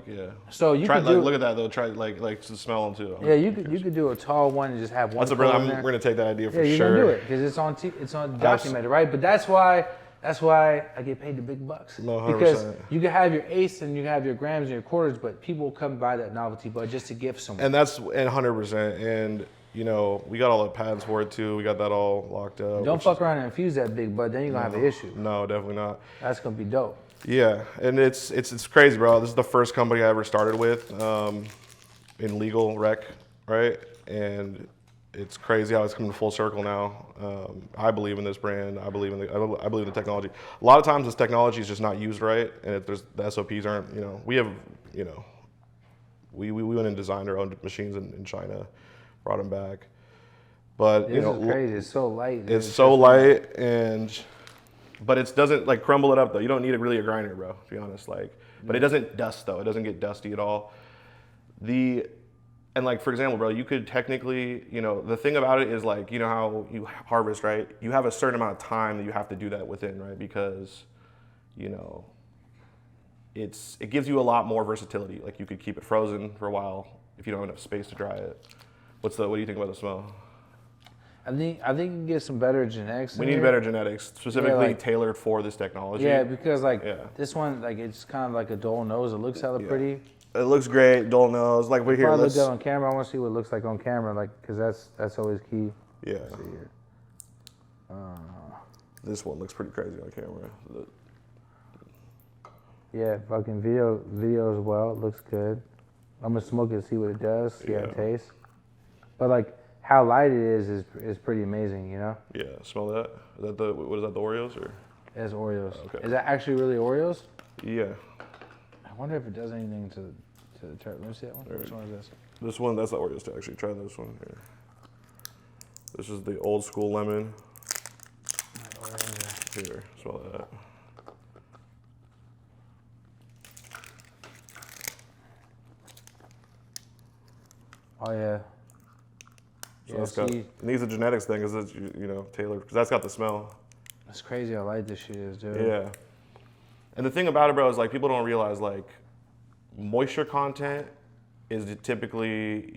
So you Try could do. look at that though. Try like to smell them too. Yeah, you could do a tall one and just have one. That's a brilliant. cola in there. We're gonna take that idea for Yeah, you're sure. gonna do it because it's on documented, right? But that's why I get paid the big bucks. No, 100%. Because you can have your eighths and you can have your grams and your quarters, but people will come by that novelty bud just to gift someone. And that's 100%. And we got all the patents for it too. We got that all locked up. Don't fuck around and infuse that big bud, then you're gonna have an issue. No, definitely not. That's gonna be dope. Yeah, and it's crazy, bro. This is the first company I ever started with in legal rec, right? And it's crazy how it's coming full circle now. I believe in this brand. I believe in the technology. A lot of times this technology is just not used right, and the SOPs aren't. We went and designed our own machines in China, brought them back. But This is crazy. It's so light. Dude. it's so light, but it doesn't like crumble it up though. You don't need really a grinder, bro. To be honest, like, but it doesn't dust though. It doesn't get dusty at all. And like for example, bro, you could technically, the thing about it is like, you know how you harvest, right? You have a certain amount of time that you have to do that within, right? Because, it gives you a lot more versatility. Like you could keep it frozen for a while if you don't have enough space to dry it. What do you think about the smell? I think you can get some better genetics. We need better genetics, specifically tailored for this technology. Yeah, because this one, like it's kind of like a dull nose. It looks hella pretty. It looks great, dull nose. Like we're here. Look good on camera. I want to see what it looks like on camera, like because that's always key. Yeah. This one looks pretty crazy on camera. Yeah, fucking video as well. It looks good. I'm gonna smoke it, see what it does, see how it tastes. But like how light it is pretty amazing, Yeah, smell that. Is that the Oreos or? It's Oreos. Okay. Is that actually really Oreos? Yeah. I wonder if it does anything to the turtle. Let me see that one. Which one is this? This one, that's the Oreos too. Actually, try this one here. This is the old school lemon. Here, smell that. Oh yeah. So it needs a genetics thing because it's tailored because that's got the smell. It's crazy how light this shit is, dude. Yeah. And the thing about it, bro, is like people don't realize like moisture content is typically,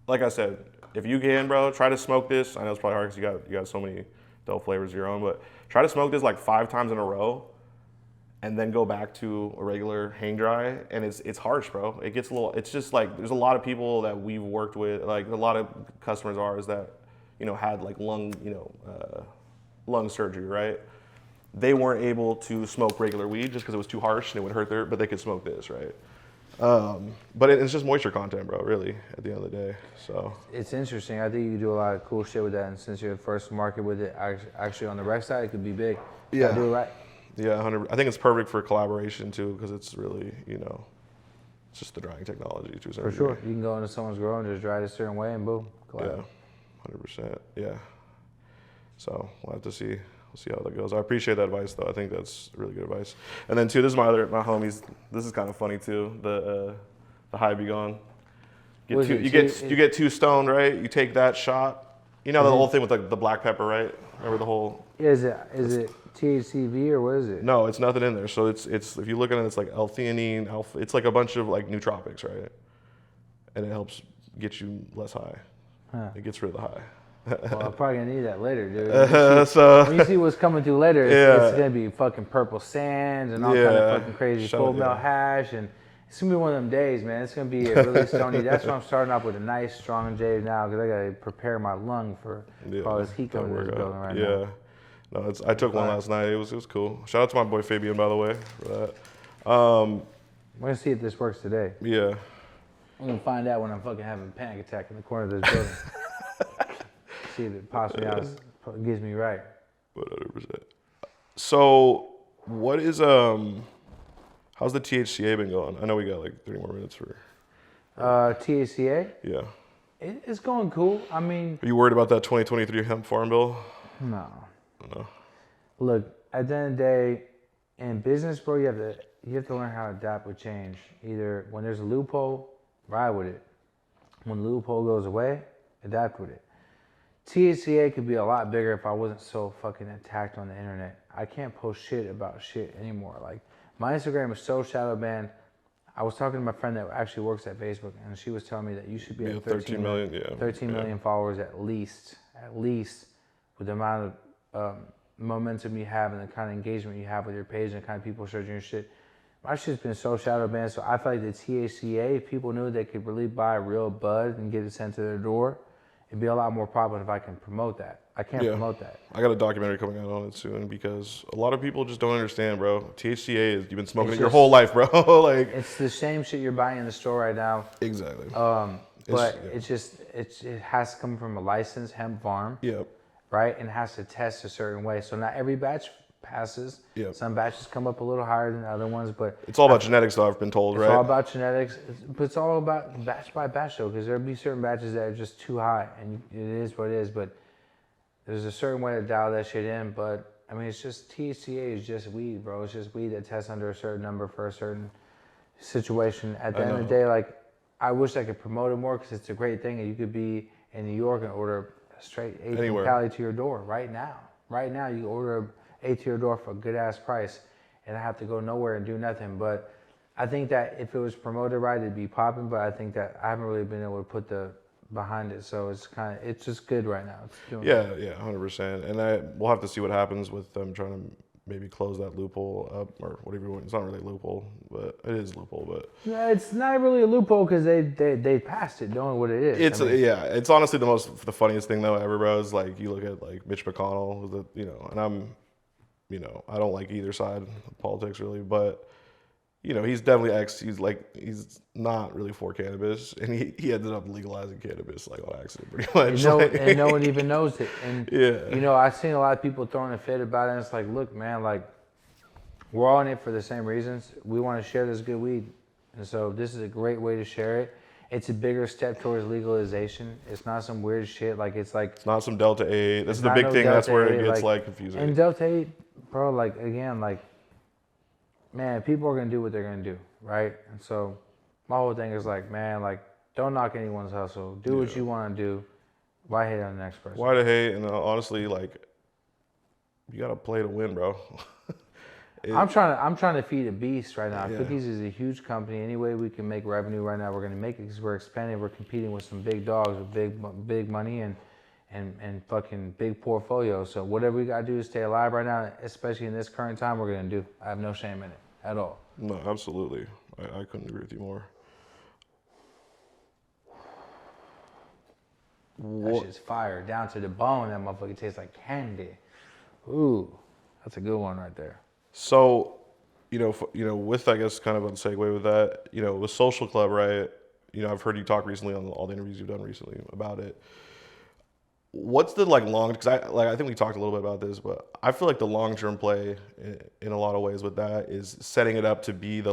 like I said, if you can, bro, try to smoke this. I know it's probably hard because you got so many dope flavors of your own, but try to smoke this like 5 times in a row and then go back to a regular hang dry, and it's harsh, bro. It gets a little. It's just like there's a lot of people that we've worked with, like a lot of customers of ours that had like lung surgery, right? They weren't able to smoke regular weed just because it was too harsh and it would hurt but they could smoke this, right? But it's just moisture content, bro, really, at the end of the day. So it's interesting. I think you can do a lot of cool shit with that, and since you're the first to market with it, actually on the rec side, it could be big. Yeah. Do it right. Yeah, 100. I think it's perfect for collaboration too, because it's really, it's just the drying technology to a certain For sure. degree. You can go into someone's grow and just dry it a certain way, and boom, collab. Yeah, 100%. Yeah. So we'll have to see. We'll see how that goes. I appreciate that advice, though. I think that's really good advice. And then too, this is my homies. This is kind of funny too. The high be gone. You get too stoned, right? You take that shot. The whole thing with the black pepper, right? Remember the whole. Is it THCV or what is it? No, it's nothing in there. So it's if you look at it, it's like L-theanine, alpha. It's like a bunch of like nootropics, right? And it helps get you less high. Huh. It gets rid of the high. Well, I'm probably gonna need that later, dude. When you see what's coming through later, it's gonna be fucking purple sands and all kind of fucking crazy full melt hash, and it's gonna be one of them days, man. It's gonna be a really stony. That's why I'm starting off with a nice strong J now, because I gotta prepare my lung for all this heat coming to this building right now. No, I took one last night. It was cool. Shout out to my boy Fabian, by the way, for that. We're gonna see if this works today. Yeah. I'm gonna find out when I'm fucking having a panic attack in the corner of this building. See if it pops me out, gives me right. 100%. So, what is how's the THCA been going? I know we got like 3 more minutes for. THCA? Yeah. It's going cool. I mean. Are you worried about that 2023 hemp farm bill? No. No. Look, at the end of the day, in business, bro, you have to learn how to adapt with change. Either when there's a loophole, ride with it. When the loophole goes away, adapt with it. THCA could be a lot bigger if I wasn't so fucking attacked on the internet. I can't post shit about shit anymore. Like, my Instagram is so shadow banned. I was talking to my friend that actually works at Facebook, and she was telling me that you should be at 13 million followers at least, with the amount of momentum you have and the kind of engagement you have with your page and the kind of people searching your shit. My shit's been so shadow banned, so I feel like the THCA, if people knew they could really buy real bud and get it sent to their door, it'd be a lot more popular if I can promote that. I can't promote that. I got a documentary coming out on it soon because a lot of people just don't understand, bro. THCA is, you've been smoking it your whole life, bro. Like, it's the same shit you're buying in the store right now. Exactly. But it has to come from a licensed hemp farm. Yep. Right? And it has to test a certain way. So not every batch passes. Yeah. Some batches come up a little higher than other ones, but It's all about genetics, though. I've been told, right? it's all about genetics, but it's all about batch by batch, though, because there'll be certain batches that are just too high, and it is what it is. But there's a certain way to dial that shit in. But I mean, it's just THCA is just weed, bro. It's just weed that tests under a certain number for a certain situation. At the end of the day, like, I wish I could promote it more because it's a great thing, and you could be in New York and order a straight eighth from Cali to your door right now. Right now, you can order eighth to your door for a good ass price, and I have to go nowhere and do nothing. But I think that if it was promoted right, it'd be popping. But I think that I haven't really been able to put the behind it, so it's just good right now. It's doing good. 100%. And we'll have to see what happens with them trying to maybe close that loophole up or whatever you want. It's not really a loophole, but it is a loophole. But yeah, it's not really a loophole because they passed it, knowing what it is. It's honestly the funniest thing though ever, bro. Is like you look at like Mitch McConnell, and I don't like either side of politics really, but he's definitely he's not really for cannabis, and he ended up legalizing cannabis like on accident pretty much. And no one even knows it. And I've seen a lot of people throwing a fit about it, and it's like, look, man, like, we're all in it for the same reasons. We want to share this good weed. And so this is a great way to share it. It's a bigger step towards legalization. It's not some weird shit. Like, it's not some Delta 8. This is the big thing. That's where it gets confusing. And Delta 8, bro, like, again, like, man, people are going to do what they're going to do, right? And so my whole thing is like, man, like, don't knock anyone's hustle. Do what you want to do. Why hate on the next person? Why to hate? And honestly, like, you got to play to win, bro. I'm trying to feed a beast right now. Cookies is a huge company. Any way we can make revenue right now, we're going to make it because we're expanding. We're competing with some big dogs with big money and fucking big portfolios. So whatever we got to do to stay alive right now, especially in this current time, we're going to do. I have no shame in it at all. No, absolutely. I couldn't agree with you more. That shit's fire. Down to the bone. That motherfucker tastes like candy. Ooh, that's a good one right there. So, with, I guess, kind of a segue with that, with Social Club, right? I've heard you talk recently on all the interviews you've done recently about it. What's the long? Because I think we talked a little bit about this, but I feel like the long-term play in a lot of ways with that is setting it up to be the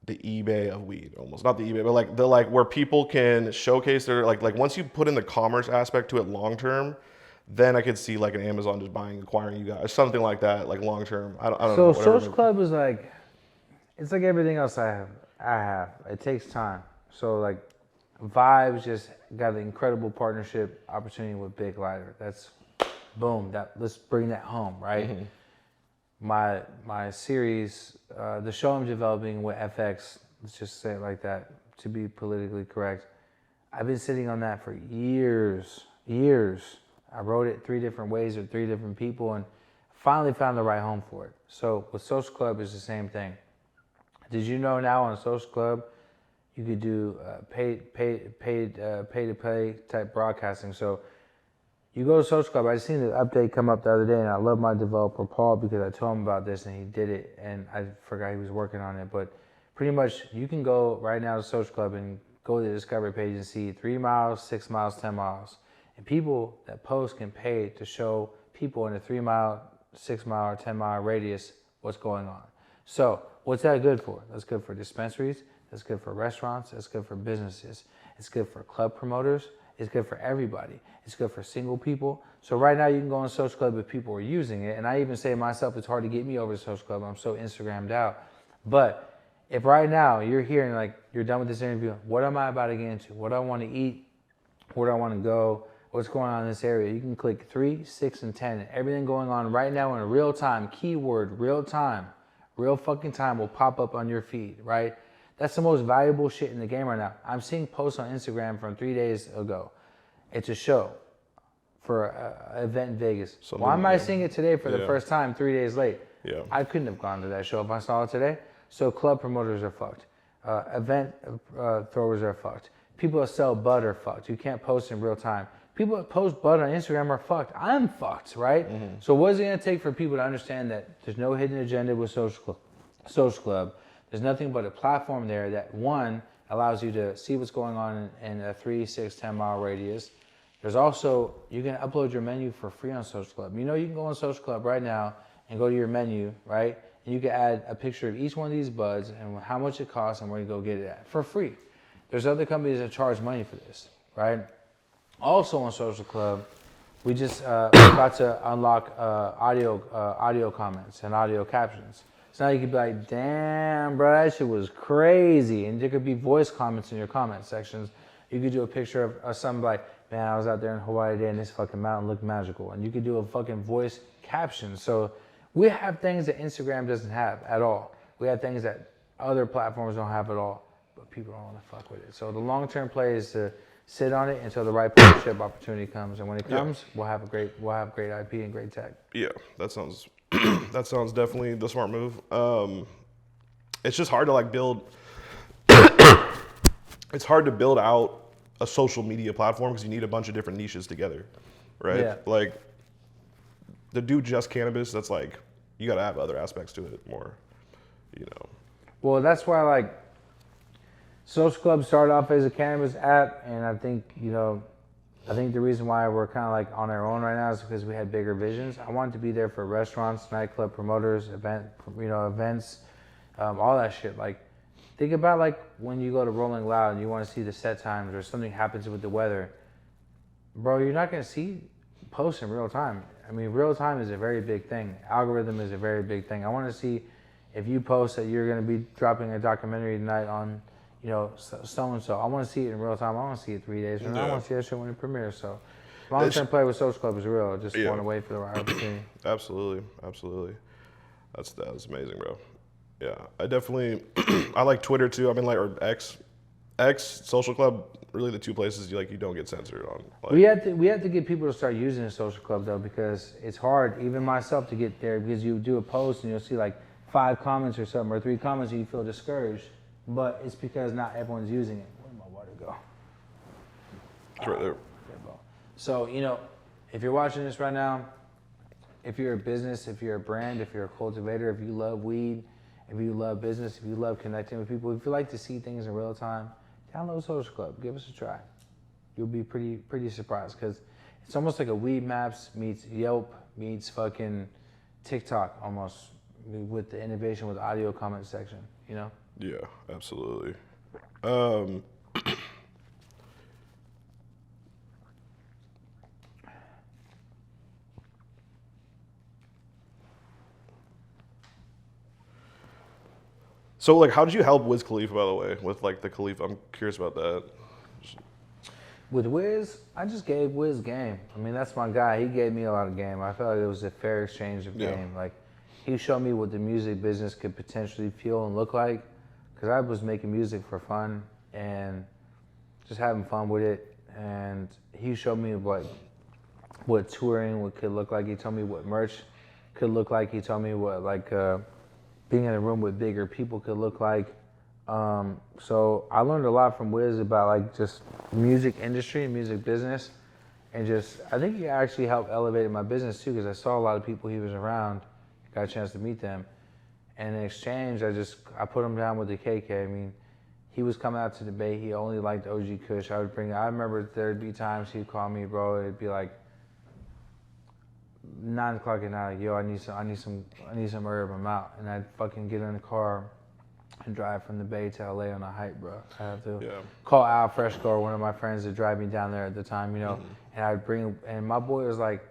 eBay of weed, almost not the eBay, but where people can showcase their like once you put in the commerce aspect to it long term. Then I could see like an Amazon just acquiring you guys, something like that, like long term. I don't know. So Social Club is it's like everything else I have. It takes time. So like Vibes just got an incredible partnership opportunity with Big Lighter. That's boom. Let's bring that home, right? Mm-hmm. My series, the show I'm developing with FX. Let's just say it like that to be politically correct. I've been sitting on that for years. I wrote it 3 different ways with 3 different people and finally found the right home for it. So with Social Club, it's the same thing. Did you know now on Social Club, you could do pay to play type broadcasting. So you go to Social Club. I seen the update come up the other day, and I love my developer Paul because I told him about this and he did it, and I forgot he was working on it. But pretty much, you can go right now to Social Club and go to the Discovery page and see 3 miles, 6 miles, 10 miles. And people that post can pay to show people in a 3 mile, 6 mile, or 10 mile radius what's going on. So what's that good for? That's good for dispensaries. That's good for restaurants. That's good for businesses. It's good for club promoters. It's good for everybody. It's good for single people. So right now you can go on Social Club if people are using it. And I even say myself, it's hard to get me over to Social Club. I'm so Instagrammed out. But if right now you're here and you're done with this interview, what am I about to get into? What do I want to eat? Where do I want to go? What's going on in this area? You can click 3, 6, and 10. And everything going on right now in real time, keyword real time, real fucking time will pop up on your feed, right? That's the most valuable shit in the game right now. I'm seeing posts on Instagram from 3 days ago. It's a show for an event in Vegas. Why am I seeing it today for the first time 3 days late? Yeah. I couldn't have gone to that show if I saw it today. So club promoters are fucked. Event throwers are fucked. People that sell bud are fucked. You can't post in real time. People that post bud on Instagram are fucked. I'm fucked, right? Mm-hmm. So what is it going to take for people to understand that there's no hidden agenda with Social Club? There's nothing but a platform there that, one, allows you to see what's going on in a 3, 6, 10 mile radius. There's also, you can upload your menu for free on Social Club. You know, you can go on Social Club right now and go to your menu, right? And you can add a picture of each one of these buds and how much it costs and where you go get it at for free. There's other companies that charge money for this, right? Also on Social Club, we're about to unlock audio comments and audio captions. So now you could be like, damn, bro, that shit was crazy. And there could be voice comments in your comment sections. You could do a picture of something like, man, I was out there in Hawaii today and this fucking mountain looked magical. And you could do a fucking voice caption. So we have things that Instagram doesn't have at all. We have things that other platforms don't have at all, but people don't want to fuck with it. So the long-term play is to sit on it until the right partnership opportunity comes. And when it comes, we'll have great IP and great tech. Yeah, that sounds that sounds definitely the smart move. It's just hard to like build. It's hard to build out a social media platform because you need a bunch of different niches together, right? Yeah. Like to do just cannabis, that's like you got to have other aspects to it more, you know. Well, that's why like Social Club started off as a cannabis app, and I think the reason why we're kind of like on our own right now is because we had bigger visions. I wanted to be there for restaurants, nightclub promoters, events, all that shit. Like, think about like when you go to Rolling Loud and you want to see the set times or something happens with the weather. Bro, you're not going to see posts in real time. I mean, real time is a very big thing. Algorithm is a very big thing. I want to see if you post that you're going to be dropping a documentary tonight on, so-and-so. I want to see it in real time. I want to see it 3 days from now. I want to see that shit when it premieres. So long-term play with Social Club is real. I just want to wait for the right opportunity. Absolutely. That's amazing, bro. Yeah, I definitely, I like Twitter too. I mean, like, or X, Social Club, really the two places you don't get censored on. Like, we have to get people to start using the Social Club though, because it's hard, even myself, to get there, because you do a post and you'll see like 5 comments or something, or 3 comments, and you feel discouraged. But it's because not everyone's using it. Where did my water go? It's right there. So, if you're watching this right now, if you're a business, if you're a brand, if you're a cultivator, if you love weed, if you love business, if you love connecting with people, if you like to see things in real time, download Social Club. Give us a try. You'll be pretty surprised, because it's almost like a Weed Maps meets Yelp meets fucking TikTok almost, with the innovation with the audio comment section, Yeah, absolutely. So, like, how did you help Wiz Khalifa, by the way, with like the Khalifa? I'm curious about that. With Wiz, I just gave Wiz game. I mean, that's my guy. He gave me a lot of game. I felt like it was a fair exchange of game. Like, he showed me what the music business could potentially feel and look like, because I was making music for fun and just having fun with it. And he showed me what touring could look like. He told me what merch could look like. He told me what being in a room with bigger people could look like. So I learned a lot from Wiz about just music industry and music business, and I think he actually helped elevate my business too, because I saw a lot of people he was around, got a chance to meet them, and in exchange I put him down with the KK. I mean, he was coming out to the Bay. He only liked OG Kush. I remember there'd be times he'd call me, bro. It'd be like 9 o'clock at night. Like, yo, I need some herb. I'm out, and I'd fucking get in the car and drive from the Bay to LA on a hike, bro. I have to call Al Fresco, or one of my friends, to drive me down there at the time, And I'd and my boy was like,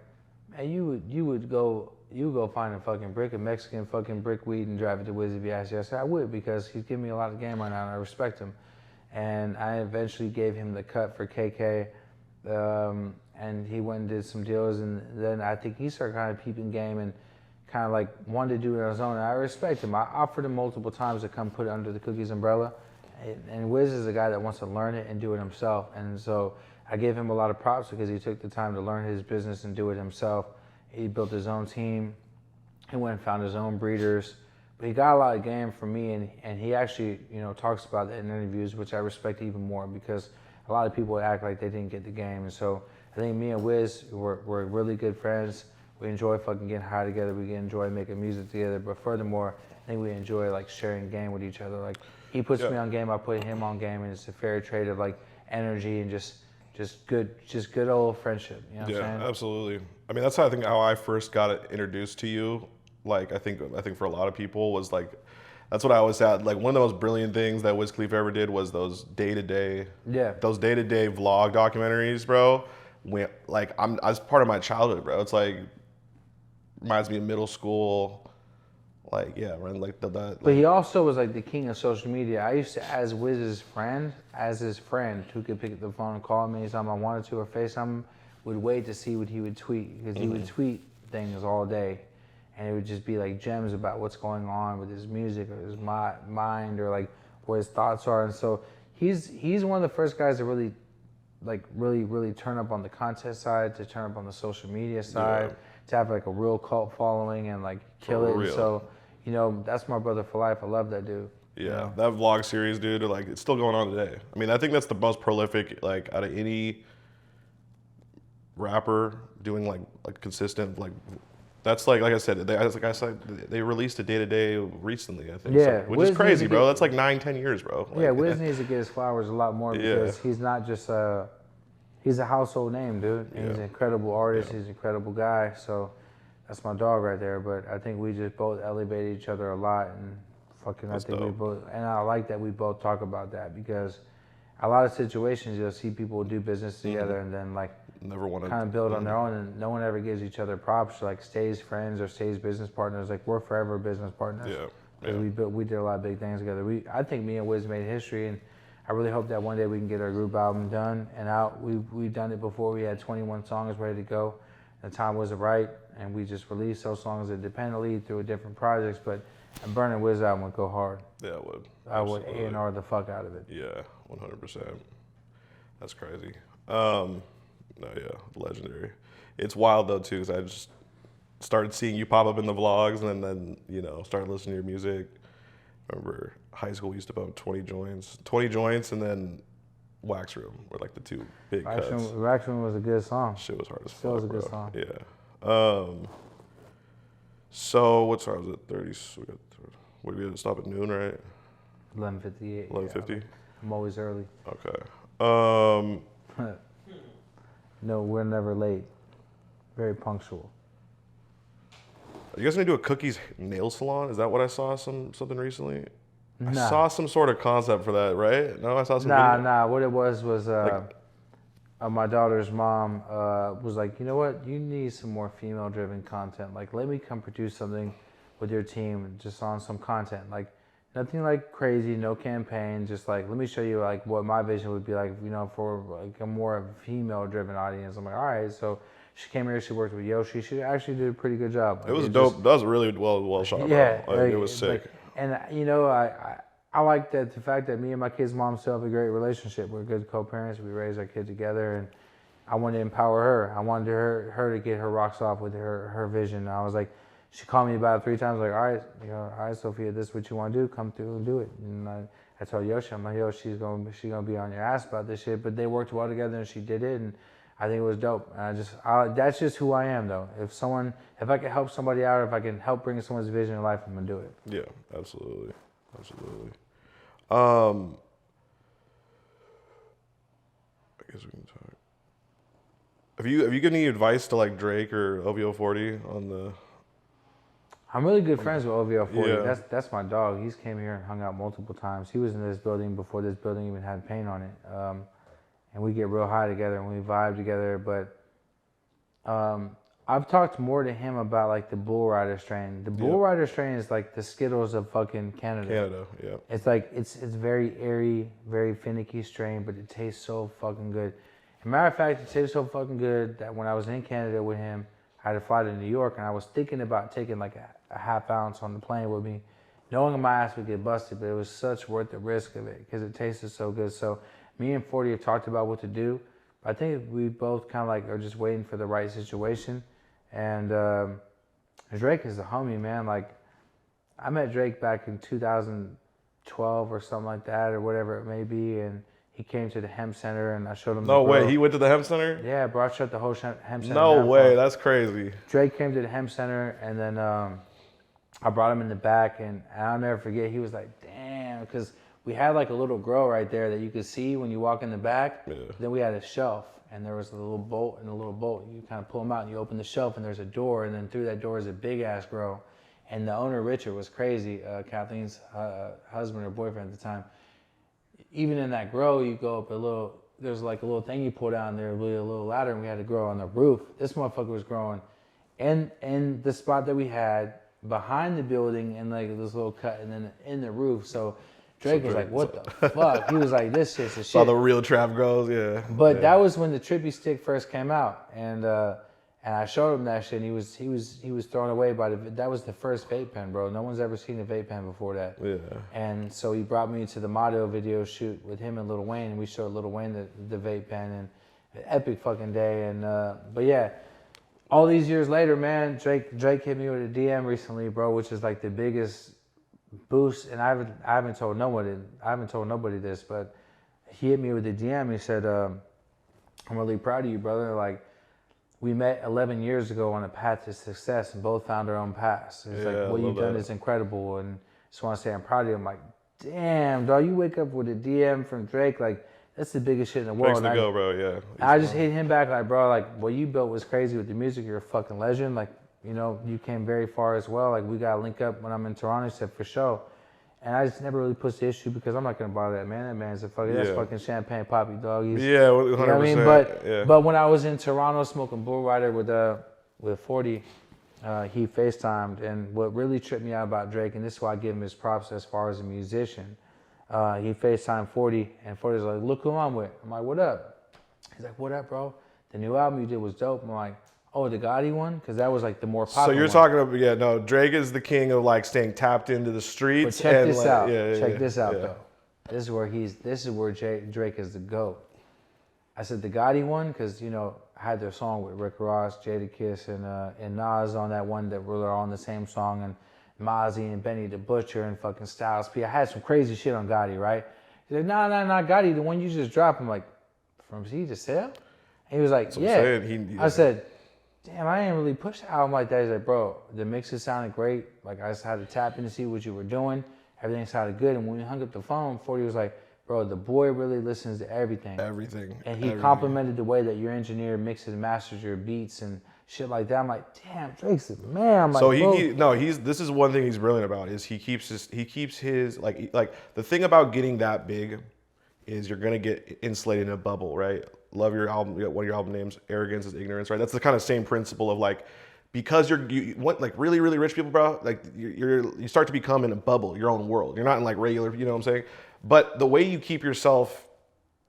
man, you would go find a fucking brick of Mexican fucking brick weed and drive it to Wiz if you asked. I said I would, because he's giving me a lot of game right now, and I respect him. And I eventually gave him the cut for KK, and he went and did some deals, and then I think he started kind of peeping game and kind of wanted to do it on his own. And I respect him. I offered him multiple times to come put it under the Cookies umbrella, and Wiz is a guy that wants to learn it and do it himself. And so I gave him a lot of props, because he took the time to learn his business and do it himself. He built his own team. He went and found his own breeders. But he got a lot of game from me, and he actually, talks about it in interviews, which I respect even more, because a lot of people act like they didn't get the game. And so I think me and Wiz, we're really good friends. We enjoy fucking getting high together. We enjoy making music together. But furthermore, I think we enjoy sharing game with each other. He puts me on game, I put him on game, and it's a fair trade of energy and just Just good old friendship. You know what I'm saying? Absolutely. I mean, that's how I think how I first got it introduced to you. Like, I think for a lot of people was like, that's what I always said. Like, one of the most brilliant things that Wiz Khalifa ever did was those day-to-day vlog documentaries, bro. When, like, as part of my childhood, bro. It's like, reminds me of middle school. Like, yeah, right, like But he also was like the king of social media. I used to, as Wiz's friend, who could pick up the phone and call me anytime I wanted to or FaceTime, would wait to see what he would tweet, because he would tweet things all day, and it would just be like gems about what's going on with his music or his mind, or like where his thoughts are. And so he's one of the first guys to really turn up on the content side, to turn up on the social media side, to have like a real cult following and like kill it. And so, you know, that's my brother for life. I love that dude. Yeah, you know? that vlog series, dude, like, it's still going on today. I mean, I think that's the most prolific, like, out of any rapper doing like consistent, like, that's like I said, they released a day-to-day recently, I think. Yeah, so, which is crazy, bro. That's like 9-10 years, bro. Like, yeah, Wiz needs to get his flowers a lot more, because he's not just he's a household name, dude. And he's an incredible artist. He's an incredible guy. So that's my dog right there. But I think we just both elevated each other a lot, and fucking that's dope. We both, and I like that we both talk about that, because a lot of situations you'll see people do business together and then like never want to kind of build on their own, and no one ever gives each other props, like stays friends or stays business partners. Like, we're forever business partners. We did a lot of big things together. I think me and Wiz made history, and I really hope that one day we can get our group album done and out. We've done it before. We had 21 songs ready to go. The time wasn't right, and we just released those songs independently through different projects. But a Berner Wiz album would go hard. Yeah, it would. I would A&R the fuck out of it. Yeah, 100%. That's crazy. No, yeah, legendary. It's wild though too, because I just started seeing you pop up in the vlogs, and then you know, started listening to your music. Remember high school, we used to pump 20 joints, and then Wax Room were like the two big cuts. Wax Room was a good song. Shit was hard as fuck. Still was a good song. Yeah. So what time was it? 30. So we had to stop at noon, right? 11:58. 11:50. Yeah, I'm always early. Okay. No, we're never late. Very punctual. Are you guys gonna do a Cookies nail salon? Is that what I saw something recently? Nah. I saw some sort of concept for that, right? No, I saw some. Nah. What it was my daughter's mom was like, you know what? You need some more female-driven content. Like, let me come produce something with your team, just on some content. Like, nothing like crazy, no campaign. Just like, let me show you like what my vision would be like, you know, for like a more female-driven audience. I'm like, all right. So she came here. She worked with Yoshi. She actually did a pretty good job. Like, it was dope. That was really well shot. Yeah, bro. Like, it was sick. Like, and you know, I like that the fact that me and my kid's mom still have a great relationship. We're good co-parents. We raise our kid together, and I wanted to empower her. I wanted her to get her rocks off with her vision. And I was like, she called me about it 3 times. Like, all right, Sophia, this is what you want to do. Come through and do it. And I told Yoshi, I'm like, yo, she's gonna be on your ass about this shit. But they worked well together, and she did it, and I think it was dope. And that's just who I am, though. If I can help somebody out, if I can help bring someone's vision in life, I'm gonna do it. Yeah, absolutely. I guess we can talk. Have you given any advice to like Drake or OVO 40 on the? I'm really good friends with OVO 40. Yeah. That's my dog. He's came here and hung out multiple times. He was in this building before this building even had paint on it. And we get real high together and we vibe together. But I've talked more to him about like the Bull Rider strain. The Bull Rider strain is like the Skittles of fucking Canada. Yeah. It's like it's very airy, very finicky strain, but it tastes so fucking good. As a matter of fact, it tastes so fucking good that when I was in Canada with him, I had to fly to New York, and I was thinking about taking like a half ounce on the plane with me, knowing my ass would get busted, but it was such worth the risk of it because it tasted so good. So me and 40 have talked about what to do. But I think we both kind of like are just waiting for the right situation. And Drake is a homie, man. Like, I met Drake back in 2012 or something like that, or whatever it may be, and he came to the hemp center, and I showed him. No way, he went to the hemp center? Yeah, bro, I shut the whole hemp center. No way, that's crazy. Drake came to the hemp center, and then I brought him in the back, and I'll never forget. He was like, "Damn," because we had like a little grill right there that you could see when you walk in the back. Yeah. Then we had a shelf, and there was a little bolt and a little bolt. You kind of pull them out, and you open the shelf, and there's a door, and then through that door is a big ass grill. And the owner, Richard, was crazy. Kathleen's husband or boyfriend at the time. Even in that grow, you go up a little. There's like a little thing you pull down there, really a little ladder, and we had to grow on the roof. This motherfucker was growing in the spot that we had behind the building, and like this little cut, and then in the roof. So Drake was like, "What the fuck?" He was like, "This shit's a shit." Saw the real trap grows, yeah. But that was when the Trippy Stick first came out, and I showed him that shit, and he was thrown away by that was the first vape pen, bro. No one's ever seen a vape pen before that. Yeah. And so he brought me to the Motto video shoot with him and Lil Wayne, and we showed Lil Wayne the vape pen, and an epic fucking day. And but yeah, all these years later, man, Drake hit me with a DM recently, bro, which is like the biggest boost. And I haven't told nobody this, but he hit me with a DM. He said, "I'm really proud of you, brother. Like, we met 11 years ago on a path to success and both found our own paths. It's like, what you've done is incredible. And just want to say I'm proud of you." I'm like, damn, dog, you wake up with a DM from Drake. Like, that's the biggest shit in the world. Thanks to go, bro, yeah. I just hit him back like, bro, like, what you built was crazy with the music. You're a fucking legend. Like, you know, you came very far as well. Like, we got to link up when I'm in Toronto. He said, for sure. And I just never really pushed the issue because I'm not gonna bother that man. That man's a fucking that's fucking champagne poppy, dog. He's, 100%. You know what I mean? But when I was in Toronto smoking Bull Rider with 40, he FaceTimed, and what really tripped me out about Drake, and this is why I give him his props as far as a musician. He FaceTimed 40, and 40's like, "Look who I'm with." I'm like, "What up?" He's like, "What up, bro? The new album you did was dope." I'm like, "Oh, the Gotti one?" Because that was like the more popular. So you're talking about, Drake is the king of like staying tapped into the streets. But check and this like, out. Yeah, check this out though. This is where Drake is the GOAT. I said the Gotti one because I had their song with Rick Ross, Jadakiss, and Nas on that one that were on the same song, and Mozzie and Benny the Butcher and fucking Styles P. I had some crazy shit on Gotti, right? He's like, nah, Gotti, the one you just dropped. I'm like, from sea to sail? And he was like, yeah. I said, damn, I didn't really push the album like that. He's like, bro, the mixes sounded great. Like, I just had to tap in to see what you were doing. Everything sounded good. And when we hung up the phone, 40 was like, bro, the boy really listens to everything. And he complimented the way that your engineer mixes and masters your beats and shit like that. I'm like, damn, Drake's the man. I'm like, so this is one thing he's brilliant about is he keeps his like the thing about getting that big is you're gonna get insulated in a bubble, right? Love your album. One of your album names, Arrogance is Ignorance, right? That's the kind of same principle of like, because you want like really, really rich people, bro. Like you start to become in a bubble, your own world. You're not in like regular, you know what I'm saying? But the way you keep yourself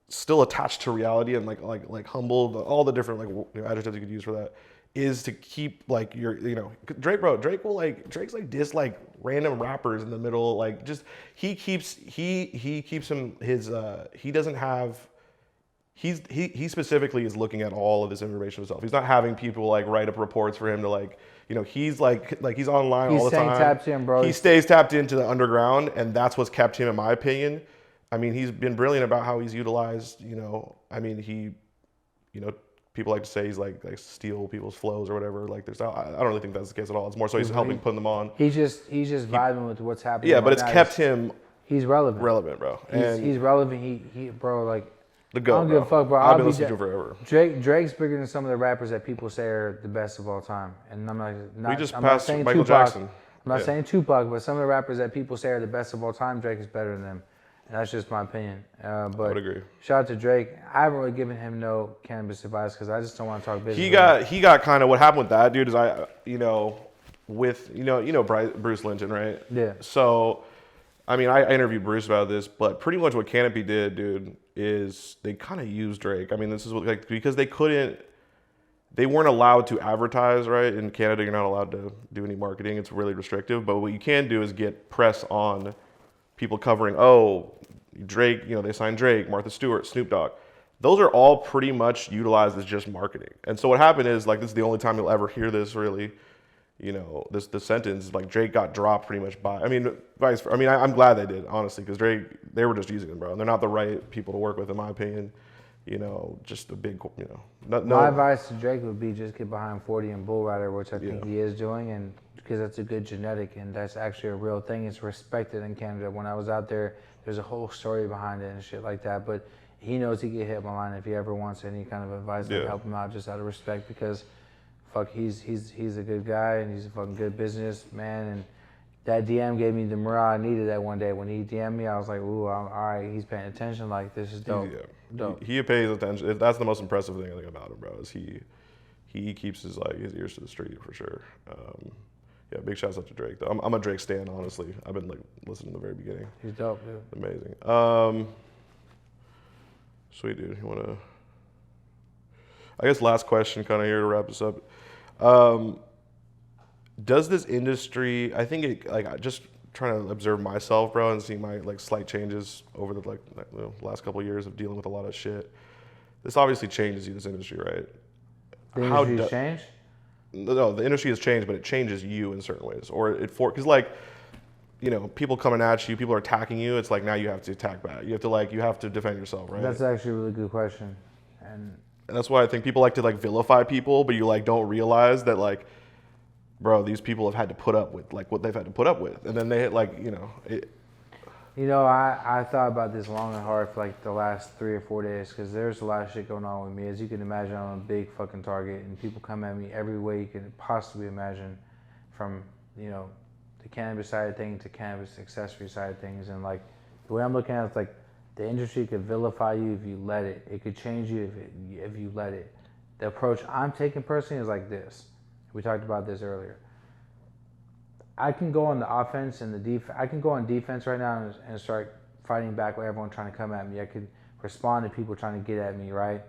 still attached to reality and like humbled, all the different adjectives you could use for that, is to keep like Drake's like diss like random rappers in the middle, like just he specifically is looking at all of this information himself. He's not having people like write up reports for him to like, he's like he's online all the time. He's staying tapped in, bro. He stays tapped into the underground, and that's what's kept him, in my opinion. I mean, he's been brilliant about how he's utilized, people like to say he's like steal people's flows or whatever. Like I don't really think that's the case at all. It's more so he's helping put them on. He's just vibing with what's happening. Yeah, but it's kept him. He's relevant. Relevant, bro. He's relevant. He bro, like. The GOAT, I don't give a fuck, bro. I've been listening to him forever. Drake's bigger than some of the rappers that people say are the best of all time. And I'm not. We just passed Michael Jackson. I'm not saying Tupac, but some of the rappers that people say are the best of all time, Drake is better than them. And that's just my opinion. But I would agree. Shout out to Drake. I haven't really given him no cannabis advice because I just don't want to talk business. He got kind of what happened with that, dude. Is Bruce Linton, right? Yeah. So, I mean, I interviewed Bruce about this, but pretty much what Canopy did, dude, is they kind of used Drake. I mean, this is because they weren't allowed to advertise, right? In Canada, you're not allowed to do any marketing. It's really restrictive. But what you can do is get press on people covering, Drake, they signed Drake, Martha Stewart, Snoop Dogg. Those are all pretty much utilized as just marketing. And so what happened is, like, this is the only time you'll ever hear this really, this sentence, like, Drake got dropped pretty much I'm glad they did, honestly, because Drake, they were just using him, bro. And they're not the right people to work with, in my opinion. Just a big, My advice to Drake would be just get behind 40 and Bull Rider, which I think he is doing, and because that's a good genetic and that's actually a real thing. It's respected in Canada. When I was out there, there's a whole story behind it and shit like that. But he knows he can hit my line if he ever wants any kind of advice. I help him out just out of respect because, fuck, he's a good guy and he's a fucking good businessman. And that DM gave me the morale I needed that one day. When he DM'd me, I was like, ooh, all right, he's paying attention. Like, this is dope. Dope. He pays attention. That's the most impressive thing I think about him, bro, is he keeps his ears to the street for sure. Yeah, big shouts out to Drake, though. I'm a Drake stan, honestly. I've been like listening from the very beginning. He's dope, dude. Amazing. Sweet, dude. You wanna? I guess last question, kind of here to wrap this up. Does this industry? I think it like just trying to observe myself, bro, and see my like slight changes over the last couple of years of dealing with a lot of shit. This obviously changes you, this industry, right? The industry's changed? No, the industry has changed, but it changes you in certain ways, or because like, you know, people coming at you, people are attacking you. It's like now you have to attack back. You have to defend yourself, right? That's actually a really good question, and that's why I think people like to like vilify people, but you like don't realize that like, bro, these people have had to put up with like what they've had to put up with, and then they like, you know. I thought about this long and hard for like the last 3 or 4 days because there's a lot of shit going on with me. As you can imagine, I'm a big fucking target, and people come at me every way you can possibly imagine, from the cannabis side of things to cannabis accessory side of things, and like the way I'm looking at it, it's like the industry could vilify you if you let it. It could change you if you let it. The approach I'm taking personally is like this. We talked about this earlier. I can go on the offense and the defense. I can go on defense right now and start fighting back with everyone trying to come at me. I could respond to people trying to get at me, right?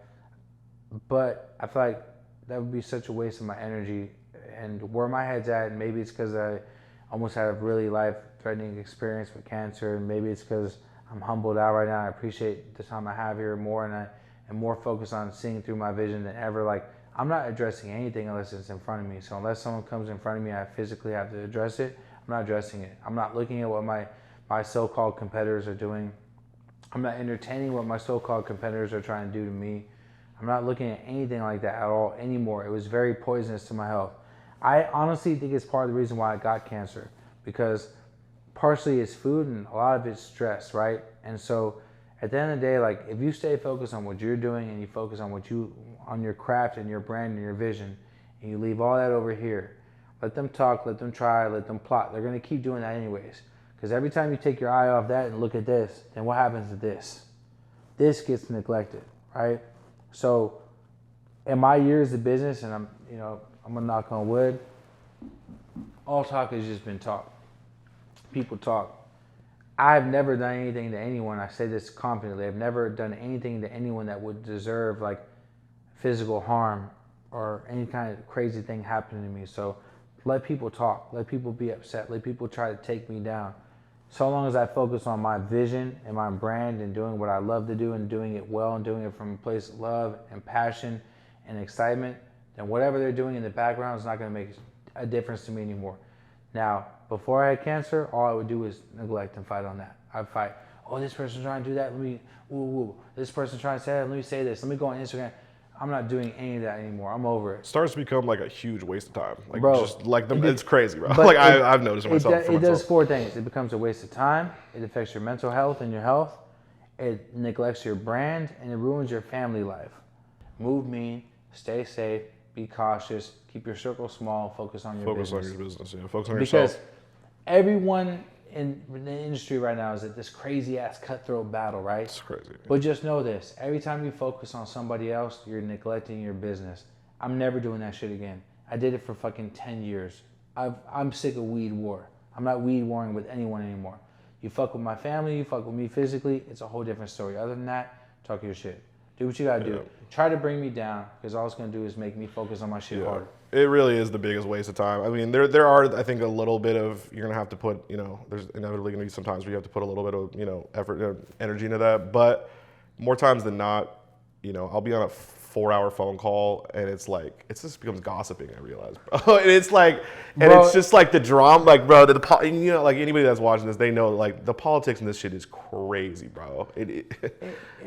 But I feel like that would be such a waste of my energy. And where my head's at, and maybe it's because I almost had a really life-threatening experience with cancer, and maybe it's because I'm humbled out right now. I appreciate the time I have here more, and I am more focused on seeing through my vision than ever. Like, I'm not addressing anything unless it's in front of me. So unless someone comes in front of me, I physically have to address it. I'm not addressing it. I'm not looking at what my so-called competitors are doing. I'm not entertaining what my so-called competitors are trying to do to me. I'm not looking at anything like that at all anymore. It was very poisonous to my health. I honestly think it's part of the reason why I got cancer, because partially it's food and a lot of it's stress, right? And so at the end of the day, like, if you stay focused on what you're doing and you focus on on your craft and your brand and your vision, and you leave all that over here, let them talk, let them try, let them plot. They're going to keep doing that anyways. Because every time you take your eye off that and look at this, then what happens to this? This gets neglected, right? So in my years of business, and I'm going to knock on wood, all talk has just been talk. People talk. I've never done anything to anyone, I say this confidently, I've never done anything to anyone that would deserve like physical harm or any kind of crazy thing happening to me. So let people talk, let people be upset, let people try to take me down. So long as I focus on my vision and my brand and doing what I love to do and doing it well and doing it from a place of love and passion and excitement, then whatever they're doing in the background is not going to make a difference to me anymore. Now, before I had cancer, all I would do was neglect and fight on that. I'd fight, oh, this person's trying to do that, this person's trying to say that, let me say this, let me go on Instagram. I'm not doing any of that anymore. I'm over it. Starts to become like a huge waste of time. Like, bro, just like it's crazy, bro. Like I've noticed it myself. It does 4 things. It becomes a waste of time. It affects your mental health and your health. It neglects your brand, and it ruins your family life. Move mean, stay safe, be cautious, keep your circle small, focus on your business. Focus on your business, yeah. Focus on yourself. Because everyone in the industry right now is at this crazy ass cutthroat battle, right? It's crazy. But just know this, every time you focus on somebody else, you're neglecting your business. I'm never doing that shit again. I did it for fucking 10 years. I'm sick of weed war. I'm not weed warring with anyone anymore. You fuck with my family, you fuck with me physically, it's a whole different story. Other than that, talk your shit. Do what you gotta do. Try to bring me down, because all it's gonna do is make me focus on my shit harder. It really is the biggest waste of time. I mean, there are, I think, a little bit of, you're going to have to put, there's inevitably going to be some times where you have to put a little bit of, effort, energy into that. But more times than not, I'll be on a 4-hour phone call, and it's like it just becomes gossiping. I realize, bro. And it's like, and Bro, it's just like the drama, like, bro. You know, like anybody that's watching this, they know like the politics in this shit is crazy, bro.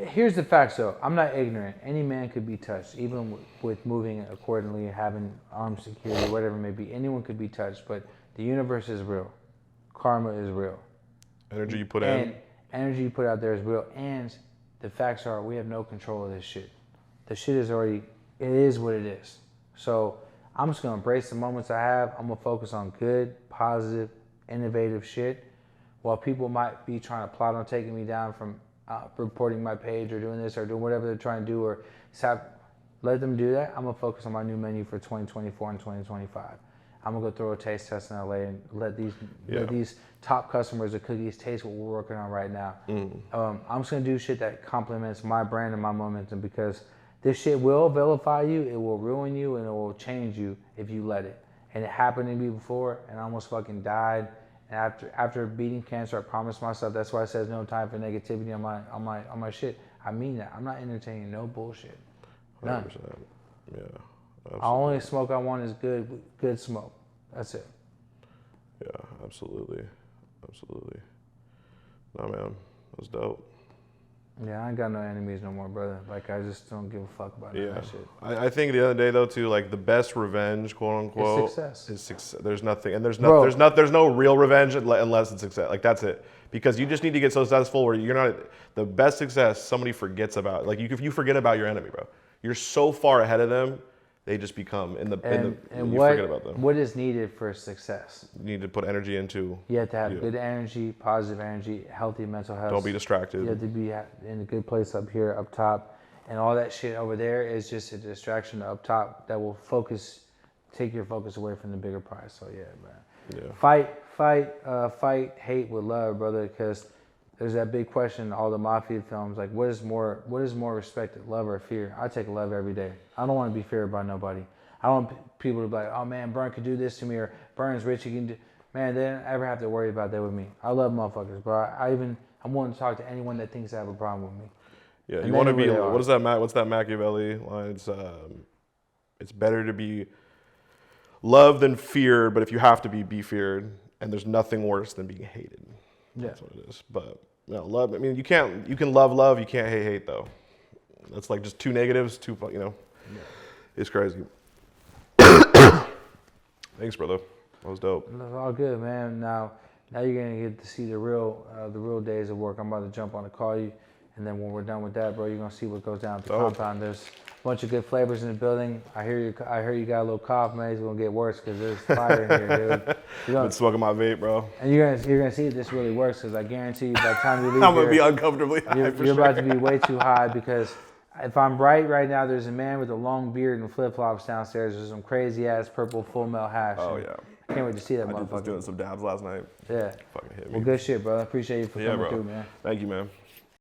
Here's the facts, though. I'm not ignorant. Any man could be touched, even with moving accordingly, having armed security, whatever it may be. Anyone could be touched, but the universe is real. Karma is real. Energy you put And in. energy you put out there is real. And the facts are, we have no control of this shit. The shit is already, it is what it is. So I'm just going to embrace the moments I have. I'm going to focus on good, positive, innovative shit. While people might be trying to plot on taking me down from reporting my page or doing this or doing whatever they're trying to do, or let them do that. I'm going to focus on my new menu for 2024 and 2025. I'm going to go throw a taste test in LA and let these top customers of cookies taste what we're working on right now. I'm just going to do shit that complements my brand and my momentum, because this shit will vilify you, it will ruin you, and it will change you if you let it. And it happened to me before, and I almost fucking died. And after beating cancer, I promised myself. That's why it says no time for negativity on my shit. I mean that. I'm not entertaining no bullshit. None. 100%. Yeah. Absolutely. The only smoke I want is good smoke. That's it. Yeah, absolutely. Nah, man, that's dope. Yeah, I ain't got no enemies no more, brother. Like, I just don't give a fuck about that shit. I think at the end of the day, though, too, like the best revenge, quote unquote, success. is success. There's nothing, and there's no real revenge unless it's success. Like that's it. Because you just need to get so successful where you're not the best success. Somebody forgets about. Like if you forget about your enemy, bro, you're so far ahead of them. They just become And you forget about them. What is needed for success? You need to put energy into. You have to have good energy, positive energy, healthy mental health. Don't be distracted. You have to be in a good place up here, up top, and all that shit over there is just a distraction up top that will take your focus away from the bigger prize. So yeah, man. Yeah. Fight hate with love, brother, because there's that big question in all the mafia films, like what is more respected, love or fear? I take love every day. I don't want to be feared by nobody. I don't want people to be like, oh man, Bern could do this to me, or Bern's rich, he can do. Man, they don't ever have to worry about that with me. I love motherfuckers, bro. I'm willing to talk to anyone that thinks they have a problem with me. Yeah, And you want to be. what is What's that Machiavelli line? It's better to be loved than feared, but if you have to be feared. And there's nothing worse than being hated. Yeah. That's what it is. But no, love. I mean, you can love. You can't hate though. That's like just two negatives. Yeah. It's crazy. Thanks, brother. That was dope. That's all good, man. Now you're gonna get to see the real days of work. I'm about to jump on to call you, and then when we're done with that, bro, you're gonna see what goes down at the compound. There's a bunch of good flavors in the building. I hear you got a little cough, man. It's gonna get worse because there's fire in here, dude. I've been smoking my vape, bro. And you're gonna see if this really works, because I guarantee you, by the time you leave I'm gonna be uncomfortably high. You're about to be way too high, because if I'm right now, there's a man with a long beard and flip flops downstairs with some crazy ass purple Full Melt hash. Oh yeah. I can't wait to see that motherfucker. I was doing some dabs last night. Yeah. Fucking hit me. Well, good shit, bro. I appreciate you for coming through, man. Thank you, man.